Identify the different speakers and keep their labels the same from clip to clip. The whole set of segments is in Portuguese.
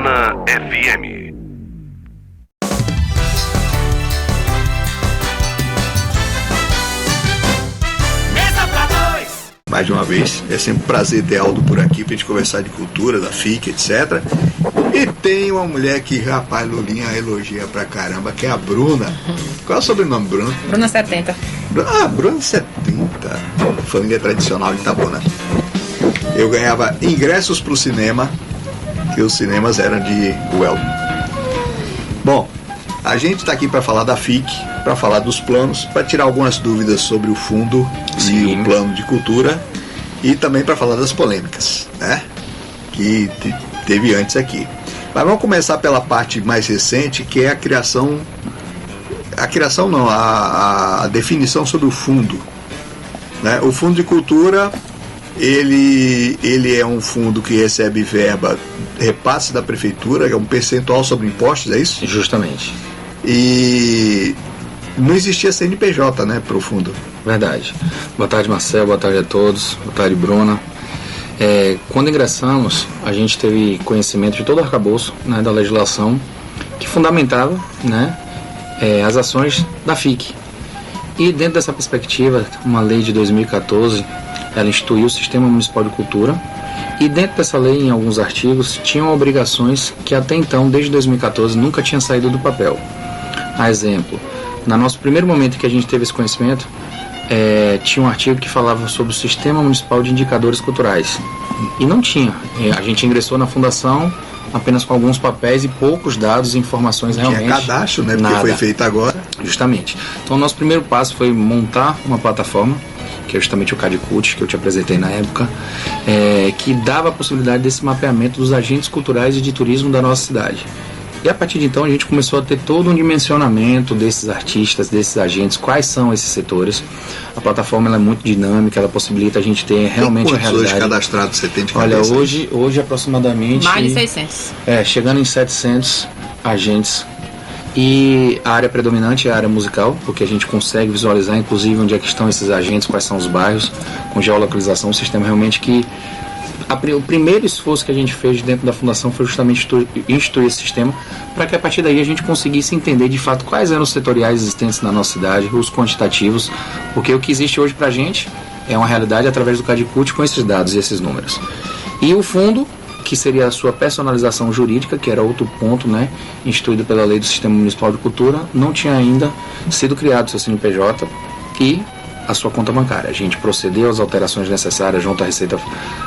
Speaker 1: Urbana FM.
Speaker 2: Mais de uma vez, é sempre um prazer ter Aldo por aqui pra gente conversar de cultura, da FIC, etc. E tem uma mulher que, rapaz, Lulinha elogia pra caramba, que é a Bruna. Qual é o sobrenome, Bruna?
Speaker 3: Bruna 70.
Speaker 2: Bruna 70. Família tradicional de Itabuna. Eu ganhava ingressos pro cinema, que os cinemas eram de Welton. Bom, a gente está aqui para falar da FIC, para falar dos planos, para tirar algumas dúvidas sobre o fundo e o plano de cultura e também para falar das polêmicas, né? Que teve antes aqui. Mas vamos começar pela parte mais recente, que é a definição sobre o fundo, né? O fundo de cultura, ele é um fundo que recebe verba, repasse da prefeitura, que é um percentual sobre impostos, é isso?
Speaker 4: Justamente.
Speaker 2: E não existia CNPJ, né, para o fundo.
Speaker 4: Verdade. Boa tarde, Marcelo, boa tarde a todos, boa tarde, Bruna. Quando ingressamos, a gente teve conhecimento de todo o arcabouço, né, da legislação que fundamentava, né, as ações da FIC. E dentro dessa perspectiva, uma lei de 2014, ela instituiu o Sistema Municipal de Cultura, e dentro dessa lei, em alguns artigos, tinham obrigações que até então, desde 2014, nunca tinham saído do papel. A exemplo, no nosso primeiro momento que a gente teve esse conhecimento, tinha um artigo que falava sobre o Sistema Municipal de Indicadores Culturais. E não tinha. A gente ingressou na fundação apenas com alguns papéis e poucos dados e informações realmente.
Speaker 2: Tinha cadastro, né? Porque
Speaker 4: nada.
Speaker 2: Foi feito agora.
Speaker 4: Justamente. Então, o nosso primeiro passo foi montar uma plataforma, que é justamente o CADCUT, que eu te apresentei na época, que dava a possibilidade desse mapeamento dos agentes culturais e de turismo da nossa cidade. E a partir de então a gente começou a ter todo um dimensionamento desses artistas, desses agentes, quais são esses setores. A plataforma ela é muito dinâmica, ela possibilita a gente ter realmente a realidade.
Speaker 2: Quantos hoje cadastrados você tem de cabeça?
Speaker 4: Olha, hoje aproximadamente...
Speaker 3: Mais de 600.
Speaker 4: Chegando em 700 agentes. E a área predominante é a área musical, porque a gente consegue visualizar inclusive onde é que estão esses agentes, quais são os bairros, com geolocalização, um sistema realmente que... O primeiro esforço que a gente fez dentro da fundação foi justamente instituir esse sistema, para que a partir daí a gente conseguisse entender de fato quais eram os setoriais existentes na nossa cidade, os quantitativos, porque o que existe hoje para a gente é uma realidade através do CADCUT com esses dados e esses números. E o fundo, que seria a sua personalização jurídica, que era outro ponto, né, instituído pela lei do Sistema Municipal de Cultura, não tinha ainda sido criado seu CNPJ e a sua conta bancária. A gente procedeu às alterações necessárias junto à Receita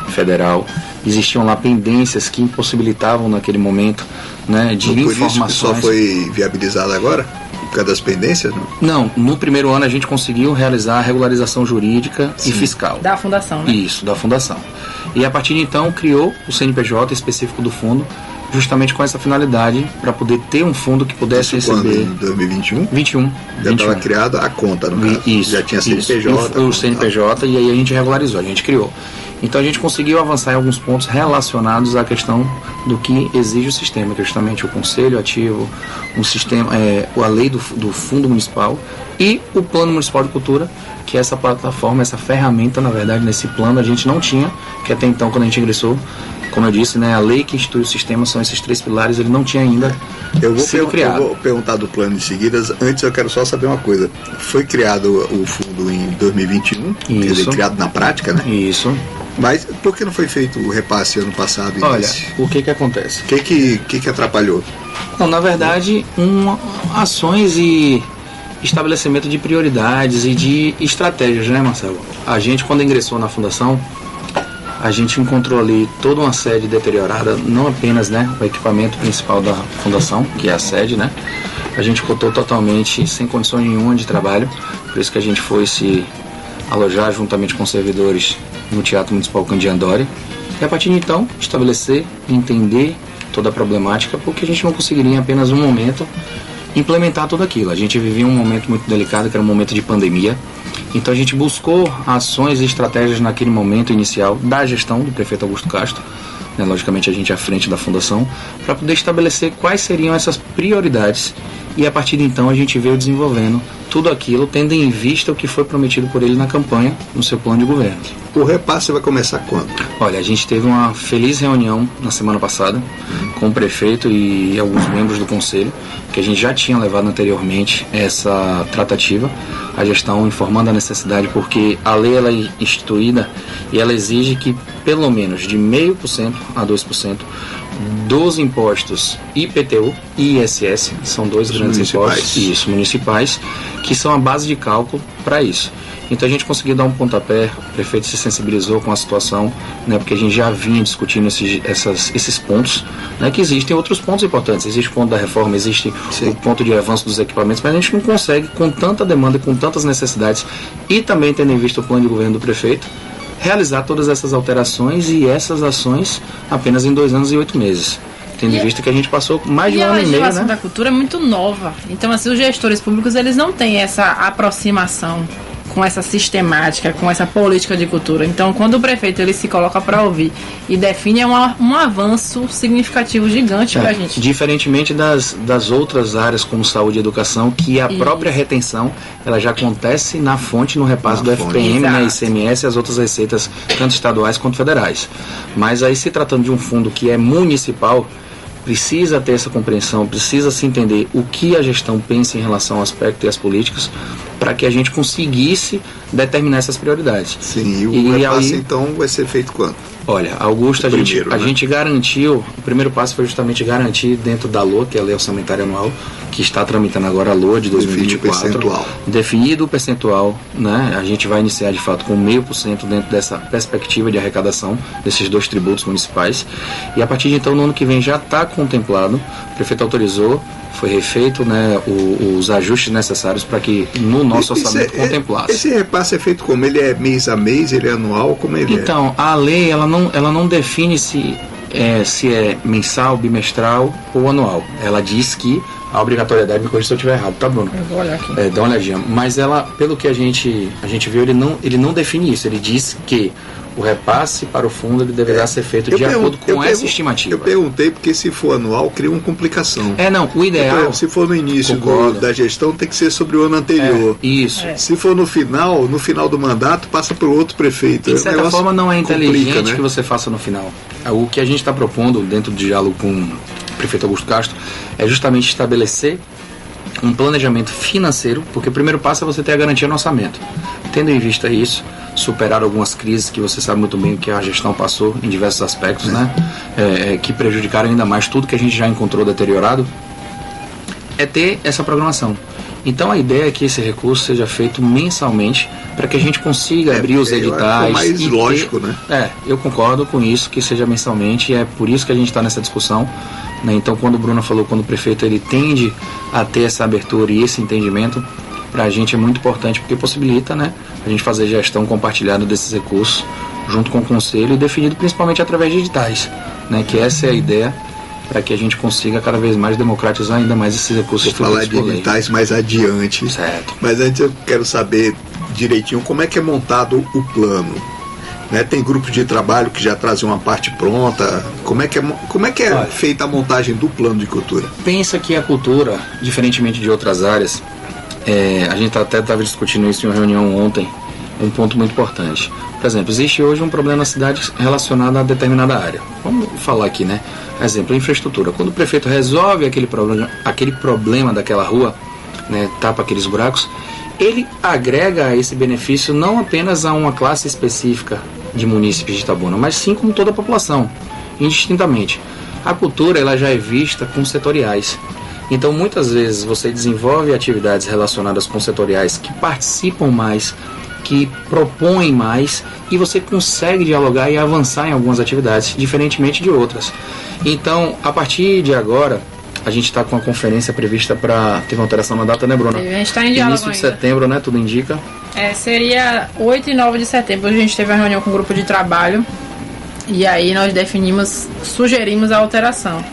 Speaker 4: Federal. Existiam lá pendências que impossibilitavam naquele momento, né, de informações.
Speaker 2: Por isso que só foi viabilizado agora? Por causa das pendências?
Speaker 4: Não, no primeiro ano a gente conseguiu realizar a regularização jurídica e fiscal.
Speaker 3: Da fundação, né?
Speaker 4: Isso, da fundação. E a partir de então criou o CNPJ específico do fundo, justamente com essa finalidade, para poder ter um fundo que pudesse
Speaker 2: isso
Speaker 4: receber...
Speaker 2: Quando, em 2021?
Speaker 4: 21.
Speaker 2: Já estava criada a conta, no caso.
Speaker 4: Isso.
Speaker 2: Já tinha CNPJ.
Speaker 4: O CNPJ, e aí a gente regularizou, a gente criou. Então a gente conseguiu avançar em alguns pontos relacionados à questão do que exige o sistema, que é justamente o conselho ativo, um sistema, a lei do fundo municipal e o plano municipal de cultura, que é essa plataforma, essa ferramenta, na verdade, nesse plano a gente não tinha, que até então, quando a gente ingressou, como eu disse, né, a lei que institui o sistema são esses 3 pilares, ele não tinha ainda sido criado.
Speaker 2: Eu vou perguntar do plano em seguida. Antes eu quero só saber uma coisa. Foi criado o fundo em 2021, quer dizer, criado na prática, né?
Speaker 4: Isso.
Speaker 2: Mas por que não foi feito o repasse ano passado?
Speaker 4: Olha, o que acontece?
Speaker 2: O que atrapalhou?
Speaker 4: Não, na verdade, ações e estabelecimento de prioridades e de estratégias, né, Marcelo? A gente, quando ingressou na fundação, a gente encontrou ali toda uma sede deteriorada, não apenas, né, o equipamento principal da fundação, que é a sede, né? A gente ficou totalmente sem condições nenhuma de trabalho, por isso que a gente foi se alojar juntamente com servidores no Teatro Municipal Candiandori, e a partir de então estabelecer, entender toda a problemática, porque a gente não conseguiria em apenas um momento implementar tudo aquilo. A gente vivia um momento muito delicado, que era um momento de pandemia, então a gente buscou ações e estratégias naquele momento inicial da gestão do prefeito Augusto Castro, né, logicamente a gente é à frente da fundação, para poder estabelecer quais seriam essas prioridades, e a partir de então a gente veio desenvolvendo tudo aquilo, tendo em vista o que foi prometido por ele na campanha, no seu plano de governo.
Speaker 2: O repasse vai começar quando?
Speaker 4: Olha, a gente teve uma feliz reunião na semana passada com o prefeito e alguns membros do conselho, que a gente já tinha levado anteriormente essa tratativa, a gestão informando a necessidade, porque a lei ela é instituída e ela exige que pelo menos de 0,5% a 2% dos impostos IPTU e ISS, são dois grandes impostos municipais, que são a base de cálculo para isso. Então a gente conseguiu dar um pontapé, o prefeito se sensibilizou com a situação, né, porque a gente já vinha discutindo esses pontos, né, que existem outros pontos importantes. Existe o ponto da reforma, existe o ponto de avanço dos equipamentos, mas a gente não consegue, com tanta demanda e com tantas necessidades, e também tendo em vista o plano de governo do prefeito, realizar todas essas alterações e essas ações apenas em 2 anos e 8 meses. Tendo em vista que a gente passou mais de um ano e meio, né?
Speaker 3: A legislação da cultura é muito nova. Então, assim, os gestores públicos, eles não têm essa aproximação com essa sistemática, com essa política de cultura. Então, quando o prefeito ele se coloca para ouvir e define, um avanço significativo gigante para a gente.
Speaker 4: Diferentemente das outras áreas como saúde e educação, que a própria retenção ela já acontece na fonte, no repasse do FPM, né, ICMS e as outras receitas, tanto estaduais quanto federais. Mas aí, se tratando de um fundo que é municipal, precisa ter essa compreensão, precisa se entender o que a gestão pensa em relação ao aspecto e às políticas, para que a gente conseguisse determinar essas prioridades.
Speaker 2: Sim, e o repasse então vai ser feito quando?
Speaker 4: Olha, Augusto, a gente garantiu, o primeiro passo foi justamente garantir dentro da LOA, que é a Lei Orçamentária Anual, que está tramitando agora a LOA de 2024, definido o percentual, né? A gente vai iniciar de fato com 0,5% dentro dessa perspectiva de arrecadação desses 2 tributos municipais, e a partir de então, no ano que vem já está contemplado, o prefeito autorizou, foi refeito, né, os ajustes necessários para que no nosso orçamento contemplasse.
Speaker 2: Esse repasse é feito como? Ele é mês a mês, ele é anual, como ele
Speaker 4: Então, a lei ela não define se é mensal, bimestral ou anual. Ela diz que a obrigatoriedade, me corrija se eu estiver errado, tá, Bruno?
Speaker 3: Eu vou olhar aqui.
Speaker 4: Dá uma olhadinha. Mas ela, pelo que a gente viu, ele não define isso. Ele diz que o repasse para o fundo ele deverá ser feito de acordo com essa estimativa.
Speaker 2: Eu perguntei porque se for anual, cria uma complicação.
Speaker 4: Não, o ideal...
Speaker 2: Se for no início da gestão, tem que ser sobre o ano anterior.
Speaker 4: Isso.
Speaker 2: Se for no final do mandato, passa para o outro prefeito.
Speaker 4: De certa forma, não é inteligente, né, que você faça no final. O que a gente está propondo, dentro do diálogo com o prefeito Augusto Castro, é justamente estabelecer um planejamento financeiro, porque o primeiro passo é você ter a garantia no orçamento. Tendo em vista isso, superar algumas crises que você sabe muito bem que a gestão passou em diversos aspectos, né? Que prejudicaram ainda mais tudo que a gente já encontrou deteriorado, é ter essa programação. Então a ideia é que esse recurso seja feito mensalmente para que a gente consiga abrir os editais.
Speaker 2: É mais lógico, né?
Speaker 4: Eu concordo com isso, que seja mensalmente, e é por isso que a gente está nessa discussão, né? Então quando o Bruno falou, quando o prefeito ele tende a ter essa abertura e esse entendimento, para a gente é muito importante, porque possibilita, né, a gente fazer gestão compartilhada desses recursos junto com o conselho e definido principalmente através de editais, né, que essa é a ideia, para que a gente consiga cada vez mais democratizar ainda mais esses recursos.
Speaker 2: Vou falar de editais mais adiante.
Speaker 4: Certo.
Speaker 2: Mas antes eu quero saber direitinho como é que é montado o plano. Né? Tem grupos de trabalho que já trazem uma parte pronta. Como é que é feita a montagem do plano de cultura?
Speaker 4: Pensa que a cultura, diferentemente de outras áreas, a gente até estava discutindo isso em uma reunião ontem, um ponto muito importante. Por exemplo, existe hoje um problema na cidade relacionado a determinada área. Vamos falar aqui, né? Exemplo, infraestrutura. Quando o prefeito resolve aquele problema daquela rua, né, tapa aqueles buracos, ele agrega esse benefício não apenas a uma classe específica de munícipes de Itabuna, mas sim como toda a população, indistintamente. A cultura ela já é vista com setoriais. Então, muitas vezes, você desenvolve atividades relacionadas com setoriais que participam mais, que propõem mais, e você consegue dialogar e avançar em algumas atividades, diferentemente de outras. Então, a partir de agora, a gente está com a conferência prevista para... Teve uma alteração na data, né, Bruna?
Speaker 3: A gente está em diálogo
Speaker 4: início de setembro, né? Tudo indica.
Speaker 3: Seria 8 e 9 de setembro. Hoje a gente teve uma reunião com o grupo de trabalho, e aí nós sugerimos a alteração.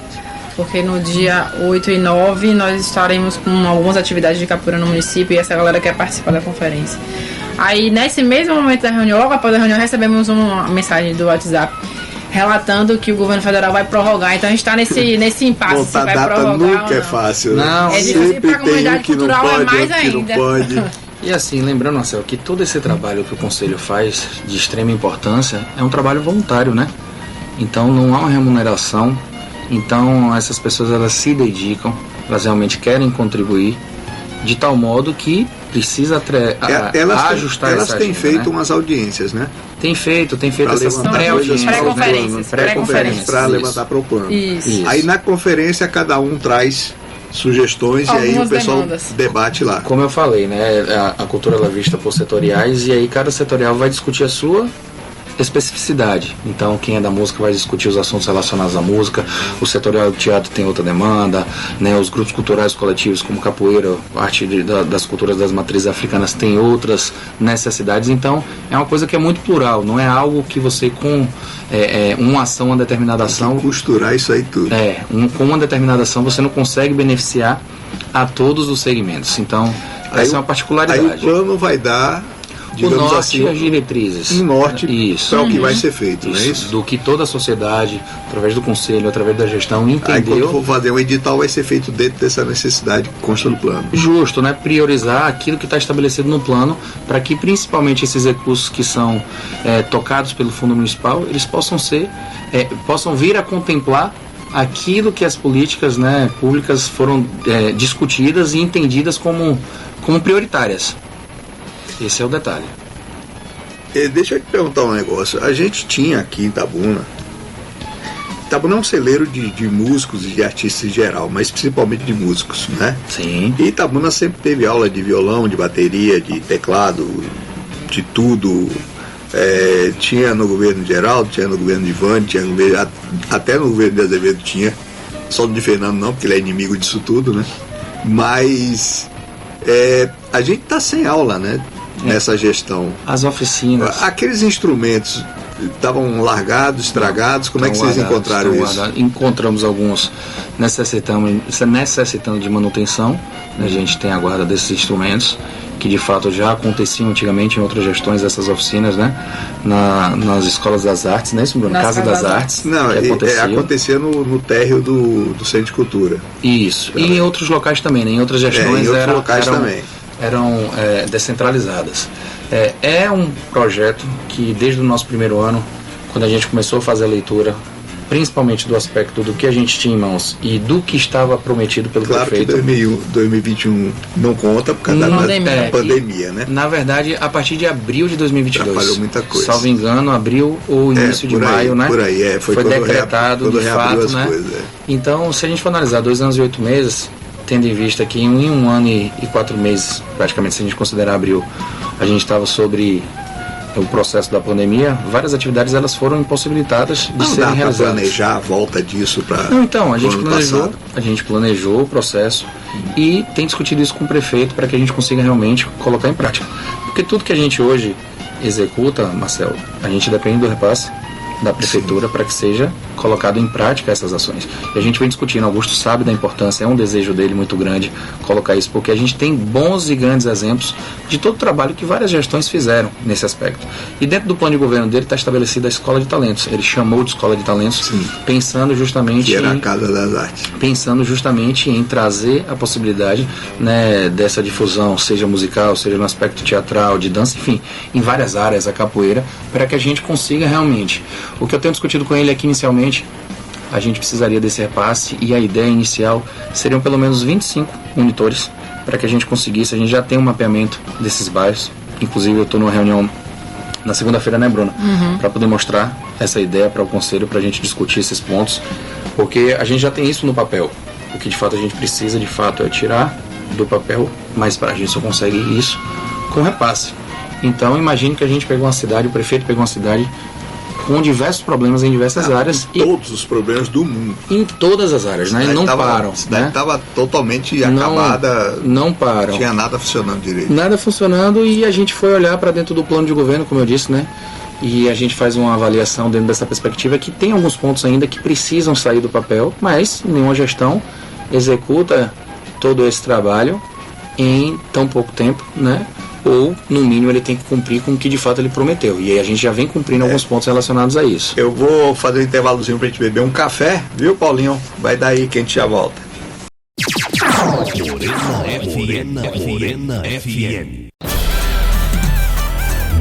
Speaker 3: Porque no dia 8 e 9 nós estaremos com algumas atividades de captura no município e essa galera quer participar da conferência. Aí nesse mesmo momento da reunião, logo após a reunião, recebemos uma mensagem do WhatsApp relatando que o governo federal vai prorrogar. Então a gente está nesse impasse, se vai
Speaker 2: data
Speaker 3: prorrogar
Speaker 2: nunca
Speaker 3: ou não.
Speaker 2: é fácil, né?
Speaker 4: Não,
Speaker 3: é difícil para a comunidade cultural, é mais ainda.
Speaker 4: E assim, lembrando, Marcelo, que todo esse trabalho que o Conselho faz de extrema importância é um trabalho voluntário, né? Então não há uma remuneração. Então essas pessoas, elas se dedicam, elas realmente querem contribuir, de tal modo que precisa ajustar
Speaker 2: elas
Speaker 4: essa
Speaker 2: têm
Speaker 4: agenda,
Speaker 2: feito
Speaker 4: né?
Speaker 2: umas audiências, né?
Speaker 4: Tem feito
Speaker 2: Pra
Speaker 4: essas
Speaker 2: levantar
Speaker 3: pré-conferências.
Speaker 2: Para levantar para o plano.
Speaker 3: Isso.
Speaker 2: Aí na conferência cada um traz sugestões e aí o pessoal debate lá.
Speaker 4: Como eu falei, né, a cultura ela é vista por setoriais e aí cada setorial vai discutir a sua especificidade. Então quem é da música vai discutir os assuntos relacionados à música, o setorial do teatro tem outra demanda, né, os grupos culturais coletivos como capoeira, arte das culturas das matrizes africanas tem outras necessidades. Então é uma coisa que é muito plural, não é algo que você com uma ação, uma determinada ação,
Speaker 2: costurar isso aí tudo.
Speaker 4: Com uma determinada ação você não consegue beneficiar a todos os segmentos. Então essa é uma particularidade.
Speaker 2: Aí o plano vai dar, digamos
Speaker 4: o norte
Speaker 2: assim,
Speaker 4: e as diretrizes.
Speaker 2: Um norte para o que vai ser feito,
Speaker 4: isso,
Speaker 2: não é isso?
Speaker 4: Do que toda a sociedade, através do conselho, através da gestão, entendeu.
Speaker 2: Aí quando for fazer um edital vai ser feito dentro dessa necessidade que consta no plano.
Speaker 4: Justo, né? Priorizar aquilo que está estabelecido no plano para que principalmente esses recursos que são tocados pelo Fundo Municipal, eles possam vir a contemplar aquilo que as políticas, né, públicas foram discutidas e entendidas como prioritárias. Esse é o detalhe.
Speaker 2: Deixa eu te perguntar um negócio. A gente tinha aqui em Itabuna é um celeiro de músicos e de artistas em geral, mas principalmente de músicos, né?
Speaker 4: Sim.
Speaker 2: E Itabuna sempre teve aula de violão, de bateria, de teclado, de tudo. Tinha no governo de Geraldo, tinha no governo de Ivane, até no governo de Azevedo tinha. Só no de Fernando não, porque ele é inimigo disso tudo, né? Mas a gente tá sem aula, né? Nessa gestão.
Speaker 4: As oficinas.
Speaker 2: Aqueles instrumentos estavam largados, estragados. Como é que vocês encontraram isso?
Speaker 4: Encontramos alguns necessitando de manutenção. A gente tem a guarda desses instrumentos, que de fato já aconteciam antigamente em outras gestões dessas oficinas, né? Nas escolas das artes, né, Bruno? Casa das Artes.
Speaker 2: Não, acontecia no térreo do Centro de Cultura.
Speaker 4: Isso. E em outros locais também, né? Em outras gestões eram descentralizadas. É um projeto que desde o nosso primeiro ano, quando a gente começou a fazer a leitura, principalmente do aspecto do que a gente tinha em mãos e do que estava prometido pelo prefeito.
Speaker 2: Claro que 2021 não conta por causa da pandemia, né?
Speaker 4: Na verdade, a partir de abril de 2022.
Speaker 2: Atrapalhou muita coisa.
Speaker 4: Salvo engano, abril ou início de maio, né?
Speaker 2: Por aí,
Speaker 4: foi decretado de fato, né? Então, se a gente for analisar 2 anos e 8 meses, tendo em vista que em 1 ano e 4 meses, praticamente, se a gente considerar abril, a gente estava sobre o processo da pandemia, várias atividades elas foram impossibilitadas de serem realizadas.
Speaker 2: Não dá para planejar a volta disso para...
Speaker 4: Não, então, a gente planejou o processo e tem discutido isso com o prefeito para que a gente consiga realmente colocar em prática. Porque tudo que a gente hoje executa, Marcelo, a gente depende do repasse da prefeitura para que seja colocado em prática essas ações. E a gente vem discutindo, Augusto sabe da importância, é um desejo dele muito grande colocar isso, porque a gente tem bons e grandes exemplos de todo o trabalho que várias gestões fizeram nesse aspecto. E dentro do plano de governo dele está estabelecida a Escola de Talentos. Ele chamou de Escola de Talentos, sim, pensando justamente
Speaker 2: que era a Casa das Artes.
Speaker 4: Pensando justamente em trazer a possibilidade, né, dessa difusão, seja musical, seja no aspecto teatral, de dança, enfim, em várias áreas, a capoeira, para que a gente consiga realmente. O que eu tenho discutido com ele é que inicialmente a gente precisaria desse repasse e a ideia inicial seriam pelo menos 25 monitores para que a gente conseguisse. A gente já tem um mapeamento desses bairros, inclusive eu estou numa reunião na segunda-feira, né, Bruna? Para poder mostrar essa ideia para o conselho, para a gente discutir esses pontos, porque a gente já tem isso no papel. O que de fato a gente precisa de fato é tirar do papel, mas para a gente só consegue isso com repasse. Então imagine que a gente pegou uma cidade, o prefeito pegou uma cidade com diversos problemas em diversas áreas.
Speaker 2: Todos os problemas do mundo.
Speaker 4: Em todas as áreas, né? E não param.
Speaker 2: A cidade estava totalmente acabada.
Speaker 4: Não param.
Speaker 2: Não tinha nada funcionando direito.
Speaker 4: Nada funcionando, e a gente foi olhar para dentro do plano de governo, como eu disse, né? E a gente faz uma avaliação dentro dessa perspectiva que tem alguns pontos ainda que precisam sair do papel, mas nenhuma gestão executa todo esse trabalho em tão pouco tempo, né? ou, no mínimo, ele tem que cumprir com o que de fato ele prometeu. E aí a gente já vem cumprindo alguns pontos relacionados a isso.
Speaker 2: Eu vou fazer um intervalozinho pra gente beber um café, viu, Paulinho? Vai daí que a gente já volta.
Speaker 1: Morena FM.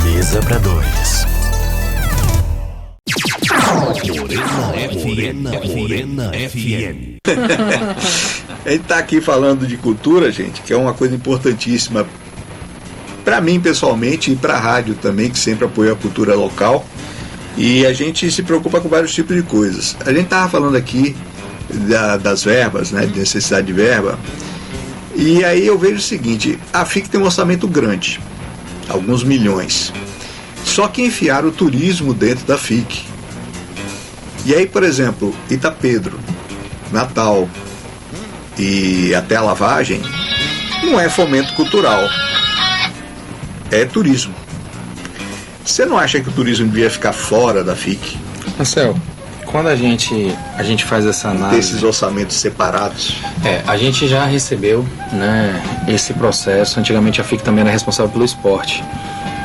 Speaker 1: Mesa pra dois. Morena FM.
Speaker 2: A gente tá aqui falando de cultura, gente, que é uma coisa importantíssima para mim pessoalmente e para a rádio também, que sempre apoia a cultura local. E a gente se preocupa com vários tipos de coisas. A gente tava falando aqui das verbas, né, de necessidade de verba. E aí eu vejo o seguinte: a FIC tem um orçamento grande, alguns milhões. Só que enfiaram o turismo dentro da FIC. E aí, por exemplo, Itapedro, Natal e até a lavagem não é fomento cultural, é turismo. Você não acha que o turismo devia ficar fora da FIC?
Speaker 4: Marcel, quando a gente faz essa análise
Speaker 2: desses orçamentos separados,
Speaker 4: a gente já recebeu, né, esse processo. Antigamente a FIC também era responsável pelo esporte,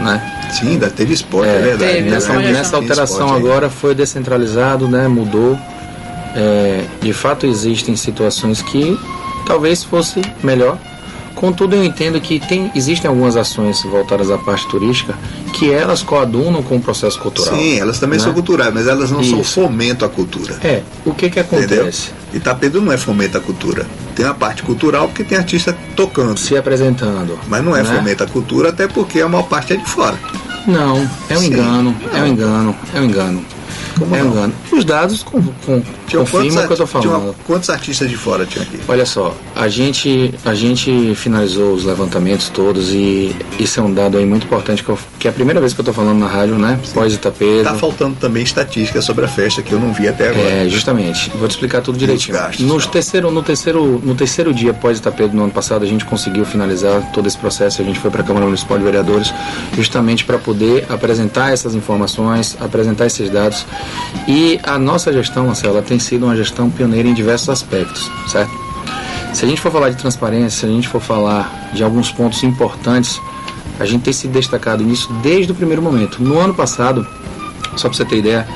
Speaker 4: né?
Speaker 2: Sim, ainda teve esporte, é verdade.
Speaker 3: Teve,
Speaker 4: nessa alteração
Speaker 2: esporte,
Speaker 4: agora foi descentralizado, né, mudou. De fato existem situações que talvez fosse melhor. Contudo, eu entendo que existem algumas ações voltadas à parte turística que elas coadunam com o processo cultural.
Speaker 2: Sim, elas também, né, são culturais, mas elas não são fomento à cultura.
Speaker 4: O que acontece?
Speaker 2: Entendeu? Itapedro não é fomento à cultura. Tem a parte cultural porque tem artista tocando,
Speaker 4: se apresentando.
Speaker 2: Mas não é,
Speaker 4: né,
Speaker 2: fomento à cultura, até porque a maior parte é de fora.
Speaker 4: Não, é um
Speaker 2: Sim.
Speaker 4: engano,
Speaker 2: Não.
Speaker 4: é um engano, é um engano.
Speaker 2: Como
Speaker 4: é um
Speaker 2: não?
Speaker 4: engano. Os dados confirmam o que eu estou falando.
Speaker 2: Quantos artistas de fora tinha aqui?
Speaker 4: Olha só, a gente finalizou os levantamentos todos e isso é um dado aí muito importante, que é a primeira vez que eu estou falando na rádio, né? Pós-Itapedro.
Speaker 2: Tá faltando também estatística sobre a festa, que eu não vi até agora.
Speaker 4: Justamente. Vou te explicar tudo direitinho.
Speaker 2: Gastos,
Speaker 4: no terceiro dia pós-Itapedro, no ano passado, a gente conseguiu finalizar todo esse processo. A gente foi para a Câmara Municipal de Vereadores justamente para poder apresentar essas informações, apresentar esses dados. E a nossa gestão, Marcelo, ela tem sido uma gestão pioneira em diversos aspectos, certo? Se a gente for falar de transparência, se a gente for falar de alguns pontos importantes, a gente tem se destacado nisso desde o primeiro momento. No ano passado, só para você ter ideia,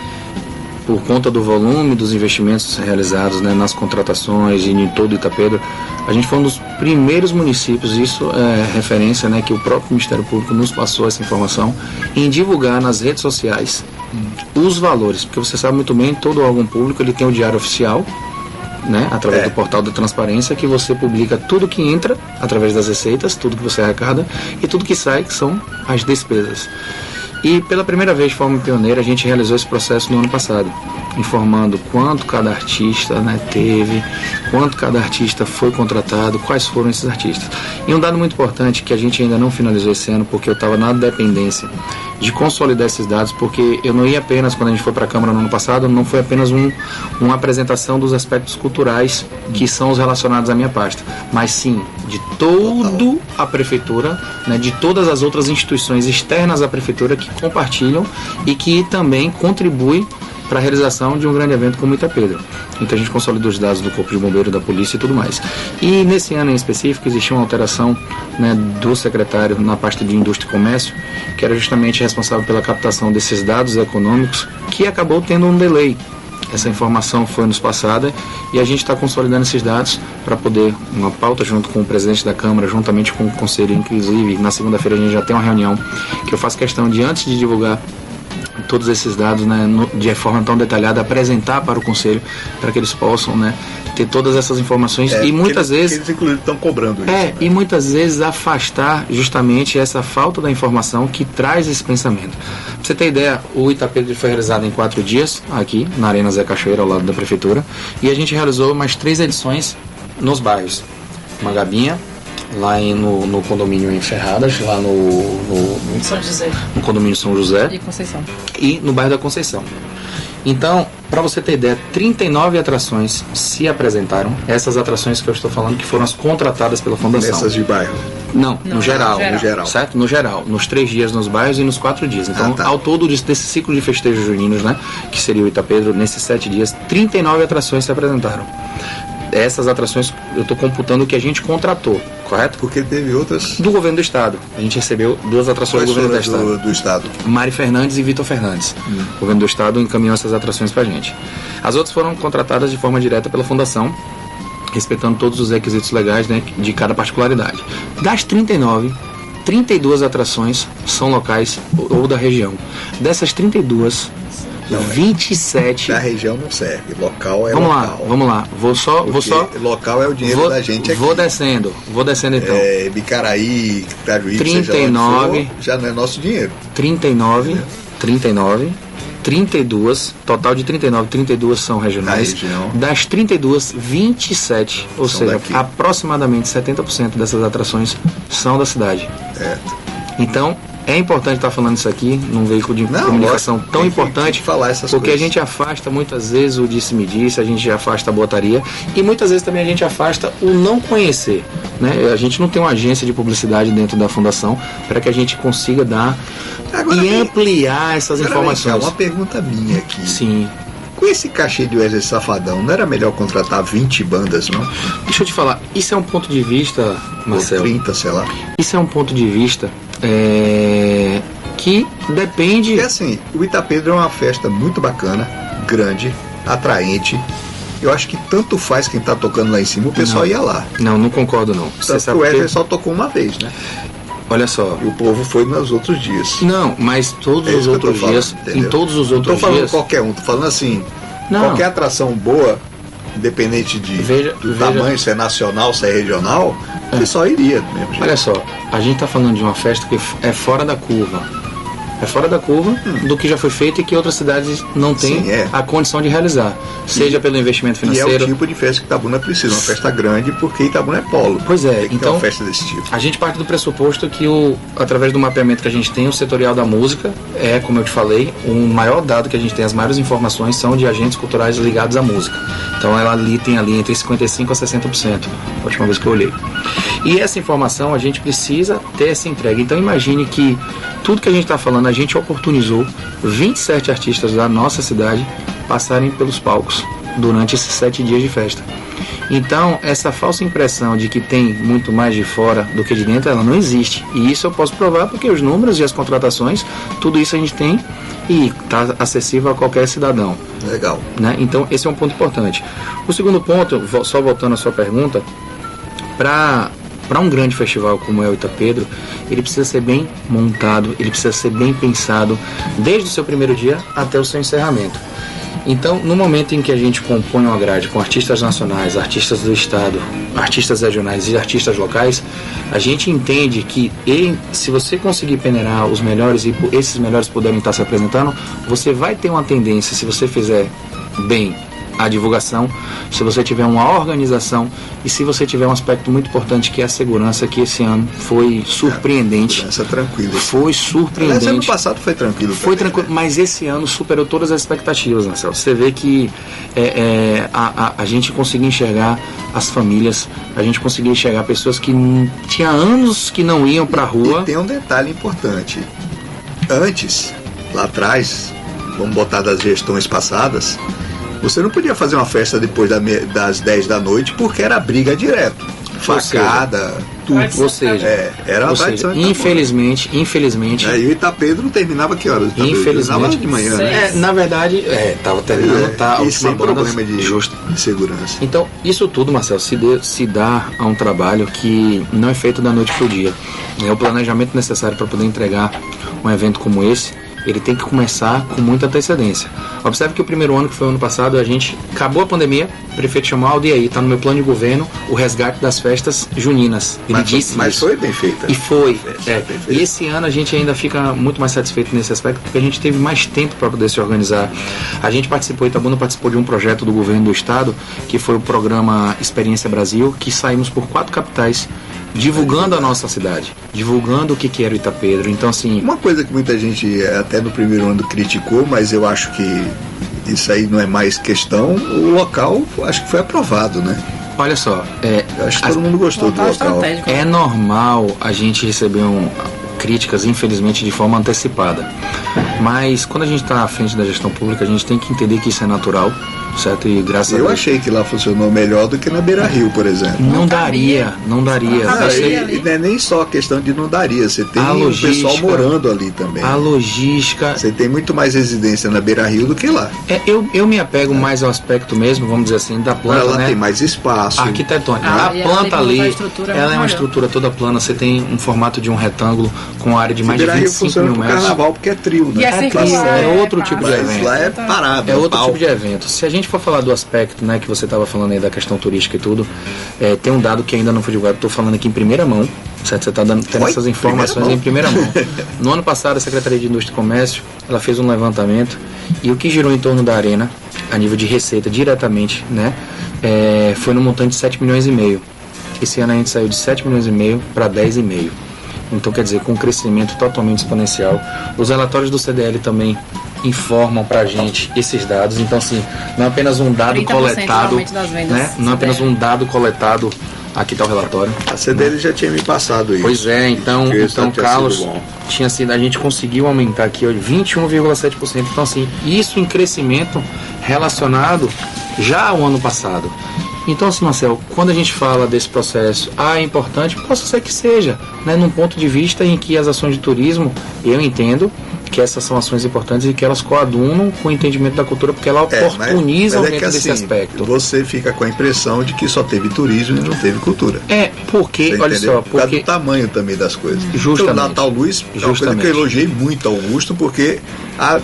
Speaker 4: por conta do volume dos investimentos realizados, né, nas contratações e em todo Itapedro, a gente foi um dos primeiros municípios, isso é referência, né, que o próprio Ministério Público nos passou essa informação, em divulgar nas redes sociais os valores, porque você sabe muito bem, todo órgão público ele tem o diário oficial, né, através do portal da transparência, que você publica tudo que entra através das receitas, tudo que você arrecada e tudo que sai, que são as despesas. E pela primeira vez, de forma pioneira, a gente realizou esse processo no ano passado, informando quanto cada artista, né, teve, quanto cada artista foi contratado, quais foram esses artistas. E um dado muito importante que a gente ainda não finalizou esse ano, porque eu estava na dependência de consolidar esses dados, porque eu não ia apenas, quando a gente foi para a Câmara no ano passado, não foi apenas uma apresentação dos aspectos culturais que são os relacionados à minha pasta, mas sim de toda a Prefeitura, né, de todas as outras instituições externas à Prefeitura que compartilham e que também contribuem para a realização de um grande evento como Itapedro. Então a gente consolidou os dados do Corpo de Bombeiro, da Polícia e tudo mais. E nesse ano em específico existiu uma alteração, né, do secretário na pasta de Indústria e Comércio, que era justamente responsável pela captação desses dados econômicos, que acabou tendo um delay. Essa informação foi nos passada e a gente está consolidando esses dados para poder, uma pauta junto com o presidente da Câmara, juntamente com o Conselho, inclusive na segunda-feira a gente já tem uma reunião que eu faço questão de, antes de divulgar todos esses dados, né, de forma tão detalhada, apresentar para o Conselho, para que eles possam, né, ter todas essas informações e muitas vezes
Speaker 2: eles inclusive estão cobrando isso, né?
Speaker 4: E muitas vezes afastar justamente essa falta da informação que traz esse pensamento. Pra você ter ideia, o Itapedro foi realizado em 4 dias aqui na Arena Zé Cachoeira, ao lado da Prefeitura, e a gente realizou mais 3 edições nos bairros Mangabinha, lá no condomínio em Ferradas, lá no
Speaker 3: São José.
Speaker 4: No condomínio São José
Speaker 3: E Conceição.
Speaker 4: e no bairro da Conceição. Então, para você ter ideia, 39 atrações se apresentaram. Essas atrações que eu estou falando que foram as contratadas pela Fundação.
Speaker 2: Nessas de bairro.
Speaker 4: Não, no geral.
Speaker 2: No geral.
Speaker 4: Certo? No geral. Nos 3 dias nos bairros e nos 4 dias. Então, ao todo desse ciclo de festejos juninos, né, que seria o Itapedro, nesses 7 dias, 39 atrações se apresentaram. essas atrações eu estou computando o que a gente contratou, correto?
Speaker 2: Porque teve outras.
Speaker 4: Do governo do estado. A gente recebeu 2 atrações do governo do estado.
Speaker 2: Do estado.
Speaker 4: Mari Fernandes e Vitor Fernandes. O governo do estado encaminhou essas atrações pra gente. As outras foram contratadas de forma direta pela fundação, respeitando todos os requisitos legais, né, de cada particularidade. Das 39, 32 atrações são locais ou da região. Dessas 32, 27...
Speaker 2: Da região não serve, local é
Speaker 4: vamos
Speaker 2: local.
Speaker 4: Vamos lá. Vou só...
Speaker 2: Local é o dinheiro da gente aqui.
Speaker 4: Vou descendo então.
Speaker 2: Bicaraí, Itajuí,
Speaker 4: 39,
Speaker 2: já não é nosso dinheiro.
Speaker 4: 39, 32, total de 39, 32 são regionais. Das 32, 27, ou seja, daqui. Aproximadamente 70% dessas atrações são da cidade. Então, é importante estar falando isso aqui num veículo de comunicação tão importante,
Speaker 2: falar essas
Speaker 4: porque
Speaker 2: coisas.
Speaker 4: A gente afasta muitas vezes o disse-me-disse, a gente afasta a botaria e muitas vezes também a gente afasta o não conhecer, né? A gente não tem uma agência de publicidade dentro da fundação para que a gente consiga dar ampliar essas informações.
Speaker 2: Uma pergunta minha aqui.
Speaker 4: Sim.
Speaker 2: Com esse cachê de Wesley Safadão, não era melhor contratar 20 bandas, não?
Speaker 4: Deixa eu te falar, isso é um ponto de vista, Marcelo.
Speaker 2: Ou 30, sei lá.
Speaker 4: Isso é um ponto de vista que depende...
Speaker 2: Porque assim, o Itapedro é uma festa muito bacana, grande, atraente. Eu acho que tanto faz quem tá tocando lá em cima, o pessoal ia lá.
Speaker 4: Não concordo não.
Speaker 2: Tanto que o Wesley só tocou uma vez, né?
Speaker 4: Olha só.
Speaker 2: E o povo foi nos outros dias.
Speaker 4: Não, mas todos os outros dias, em todos os outros dias...
Speaker 2: Tô falando qualquer um, tô falando assim, qualquer atração boa, independente do tamanho, se é nacional, se é regional, o pessoal iria do mesmo jeito.
Speaker 4: Olha só, a gente tá falando de uma festa que é fora da curva. É fora da curva do que já foi feito e que outras cidades não têm a condição de realizar. Seja pelo investimento financeiro...
Speaker 2: E é o tipo de festa que Itabuna precisa, uma festa grande, porque Itabuna é polo.
Speaker 4: Pois é,
Speaker 2: tem que ter uma festa desse tipo.
Speaker 4: A gente parte do pressuposto que, através do mapeamento que a gente tem, o setorial da música como eu te falei, o maior dado que a gente tem, as maiores informações são de agentes culturais ligados à música. Então ela tem ali entre 55% a 60%, a última vez que eu olhei. E essa informação a gente precisa ter essa entrega. Então imagine que tudo que a gente está falando, a gente oportunizou 27 artistas da nossa cidade passarem pelos palcos durante esses 7 dias de festa. Então, essa falsa impressão de que tem muito mais de fora do que de dentro, ela não existe. E isso eu posso provar porque os números e as contratações, tudo isso a gente tem e está acessível a qualquer cidadão.
Speaker 2: Legal.
Speaker 4: Né? Então, esse é um ponto importante. O segundo ponto, só voltando à sua pergunta, para um grande festival como é o Itapedro, ele precisa ser bem montado, ele precisa ser bem pensado, desde o seu primeiro dia até o seu encerramento. Então, no momento em que a gente compõe uma grade com artistas nacionais, artistas do estado, artistas regionais e artistas locais, a gente entende que se você conseguir peneirar os melhores e esses melhores puderem estar se apresentando, você vai ter uma tendência, se você fizer bem a divulgação, se você tiver uma organização e se você tiver um aspecto muito importante que é a segurança, que esse ano foi surpreendente.
Speaker 2: Segurança tranquila.
Speaker 4: Foi surpreendente.
Speaker 2: Mas ano passado foi tranquilo.
Speaker 4: Foi tranquilo, mas esse ano superou todas as expectativas, Marcelo. Você vê que a gente conseguiu enxergar as famílias, a gente conseguiu enxergar pessoas que tinha anos que não iam pra rua.
Speaker 2: E tem um detalhe importante. Antes, lá atrás, vamos botar das gestões passadas, você não podia fazer uma festa depois das 10 da noite porque era briga direto. Facada, tudo.
Speaker 4: Ou seja,
Speaker 2: era uma tradição.
Speaker 4: Infelizmente.
Speaker 2: E o Itapedro terminava que horas?
Speaker 4: Infelizmente.
Speaker 2: De manhã, né?
Speaker 4: Na verdade, tava terminando,
Speaker 2: e sem problema de segurança.
Speaker 4: Então, isso tudo, Marcelo, se dá a um trabalho que não é feito da noite pro dia. O planejamento necessário para poder entregar um evento como esse, ele tem que começar com muita antecedência. Observe que o primeiro ano, que foi o ano passado, a gente acabou a pandemia, o prefeito chamou Aldo, e aí está no meu plano de governo o resgate das festas juninas. Ele disse
Speaker 2: mas
Speaker 4: isso.
Speaker 2: Foi bem feita.
Speaker 4: E foi. E esse ano a gente ainda fica muito mais satisfeito nesse aspecto, porque a gente teve mais tempo para poder se organizar. A gente Itabuna participou de um projeto do governo do estado, que foi o programa Experiência Brasil, que saímos por 4 capitais divulgando a nossa cidade, divulgando o que era o Itapedro. Então, assim,
Speaker 2: uma coisa que muita gente até no primeiro ano criticou, mas eu acho que isso aí não é mais questão, o local acho que foi aprovado, né?
Speaker 4: Olha só,
Speaker 2: eu acho que todo mundo gostou do local.
Speaker 4: É normal a gente receber críticas, infelizmente, de forma antecipada, mas quando a gente está à frente da gestão pública, a gente tem que entender que isso é natural. certo? E graças a
Speaker 2: Eu
Speaker 4: Deus.
Speaker 2: achei que lá funcionou melhor do que na Beira Rio, por exemplo.
Speaker 4: Não daria.
Speaker 2: Não,
Speaker 3: ali.
Speaker 2: e não é nem só a questão de não daria, você tem
Speaker 4: A
Speaker 2: o pessoal
Speaker 4: logística,
Speaker 2: morando ali também.
Speaker 4: A logística.
Speaker 2: Você tem muito mais residência na Beira Rio do que lá.
Speaker 4: Eu me apego mais ao aspecto mesmo, vamos dizer assim, da planta,
Speaker 2: Lá
Speaker 4: né?
Speaker 2: tem mais espaço.
Speaker 4: Arquitetônica.
Speaker 3: Ah,
Speaker 4: A
Speaker 3: e ela
Speaker 4: planta
Speaker 3: tem
Speaker 4: ali,
Speaker 3: uma estrutura
Speaker 4: ela
Speaker 3: muito
Speaker 4: é uma
Speaker 3: maior.
Speaker 4: estrutura toda plana. Você tem um formato de um retângulo com área de mais de
Speaker 2: Beira Rio
Speaker 4: 25
Speaker 2: funciona
Speaker 4: mil
Speaker 2: pro
Speaker 4: metros.
Speaker 2: carnaval porque é trio, né?
Speaker 3: E é
Speaker 2: Lá
Speaker 3: circular,
Speaker 4: é outro tipo de
Speaker 3: passa.
Speaker 2: Mas
Speaker 4: evento.
Speaker 2: lá é parado.
Speaker 4: É outro
Speaker 2: palco.
Speaker 4: tipo de evento. Se a gente for falar do aspecto, né, que você estava falando aí da questão turística e tudo, tem um dado que ainda não foi divulgado. Estou falando aqui em primeira mão, certo? Você está tendo
Speaker 2: Oi?
Speaker 4: essas informações
Speaker 2: Primeira
Speaker 4: em primeira mão. No ano passado, a Secretaria de Indústria e Comércio, ela fez um levantamento e o que girou em torno da arena, a nível de receita diretamente, né, foi no montante de 7 milhões e meio. Esse ano a gente saiu de 7 milhões e meio para 10,5. Então, quer dizer, com um crescimento totalmente exponencial. Os relatórios do CDL também informam pra gente esses dados. Então, assim, não é apenas um dado
Speaker 3: 30%
Speaker 4: coletado,
Speaker 3: aumento das vendas
Speaker 4: né? Não é apenas um dado coletado. Aqui está o relatório.
Speaker 2: A CDL já tinha me passado isso.
Speaker 4: Pois é, então
Speaker 2: Que o resultado tinha
Speaker 4: Carlos,
Speaker 2: sido bom.
Speaker 4: tinha sido, a gente conseguiu aumentar aqui ó, 21,7%. Então, assim, isso em crescimento relacionado já ao ano passado. Então, assim, Marcel, quando a gente fala desse processo, é importante, possa ser que seja, né, num ponto de vista em que as ações de turismo, eu entendo que essas são ações importantes e que elas coadunam com o entendimento da cultura, porque ela oportuniza
Speaker 2: mas
Speaker 4: dentro
Speaker 2: que,
Speaker 4: desse
Speaker 2: assim,
Speaker 4: aspecto.
Speaker 2: Você fica com a impressão de que só teve turismo e não teve cultura.
Speaker 4: Porque,
Speaker 2: Você
Speaker 4: olha
Speaker 2: entendeu?
Speaker 4: só,
Speaker 2: Por causa
Speaker 4: porque
Speaker 2: do tamanho também das coisas.
Speaker 4: Justamente.
Speaker 2: Então, o Natal Luz é uma coisa
Speaker 4: Justamente.
Speaker 2: que eu elogiei muito ao Augusto, porque há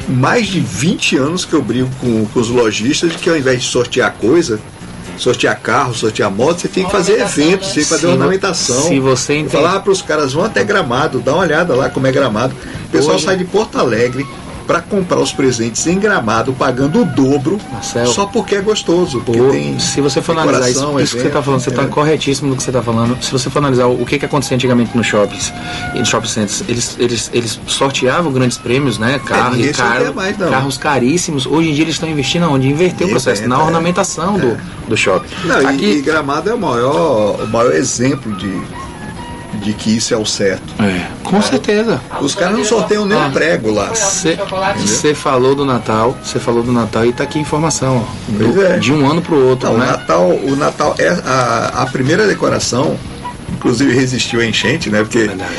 Speaker 2: mais de 20 anos que eu brigo com os lojistas de que ao invés de sortear coisa, sortear carro, sortear moto, você tem que fazer eventos, você tem que fazer ornamentação.
Speaker 4: Se você
Speaker 2: Eu
Speaker 4: entende.
Speaker 2: falava para os caras, vão até Gramado, dá uma olhada lá como é Gramado. O pessoal
Speaker 4: Hoje-
Speaker 2: sai de Porto Alegre para comprar os presentes em Gramado, pagando o dobro,
Speaker 4: Marcel,
Speaker 2: só porque é gostoso. Porque tem
Speaker 4: se você for analisar isso
Speaker 2: decoração,
Speaker 4: que você está
Speaker 2: evento,
Speaker 4: falando, você está corretíssimo no que você está falando. Se você for analisar o que acontecia antigamente nos shoppings e nos shopping centers, eles sorteavam grandes prêmios, né? Carro,
Speaker 2: ninguém sorteia mais, não.
Speaker 4: carros caríssimos. Hoje em dia eles estão investindo onde? Inverter o processo, na ornamentação do shopping.
Speaker 2: Não,
Speaker 4: Aqui,
Speaker 2: e Gramado é o maior exemplo de que isso é o certo.
Speaker 4: com certeza.
Speaker 2: Os caras não sorteiam nem um prego lá.
Speaker 4: Você falou do Natal, e tá aqui a informação, ó,
Speaker 2: Pois é.
Speaker 4: de um ano para o outro,
Speaker 2: Não,
Speaker 4: né?
Speaker 2: o Natal é a primeira decoração, inclusive resistiu à enchente, né? Porque
Speaker 4: Verdade.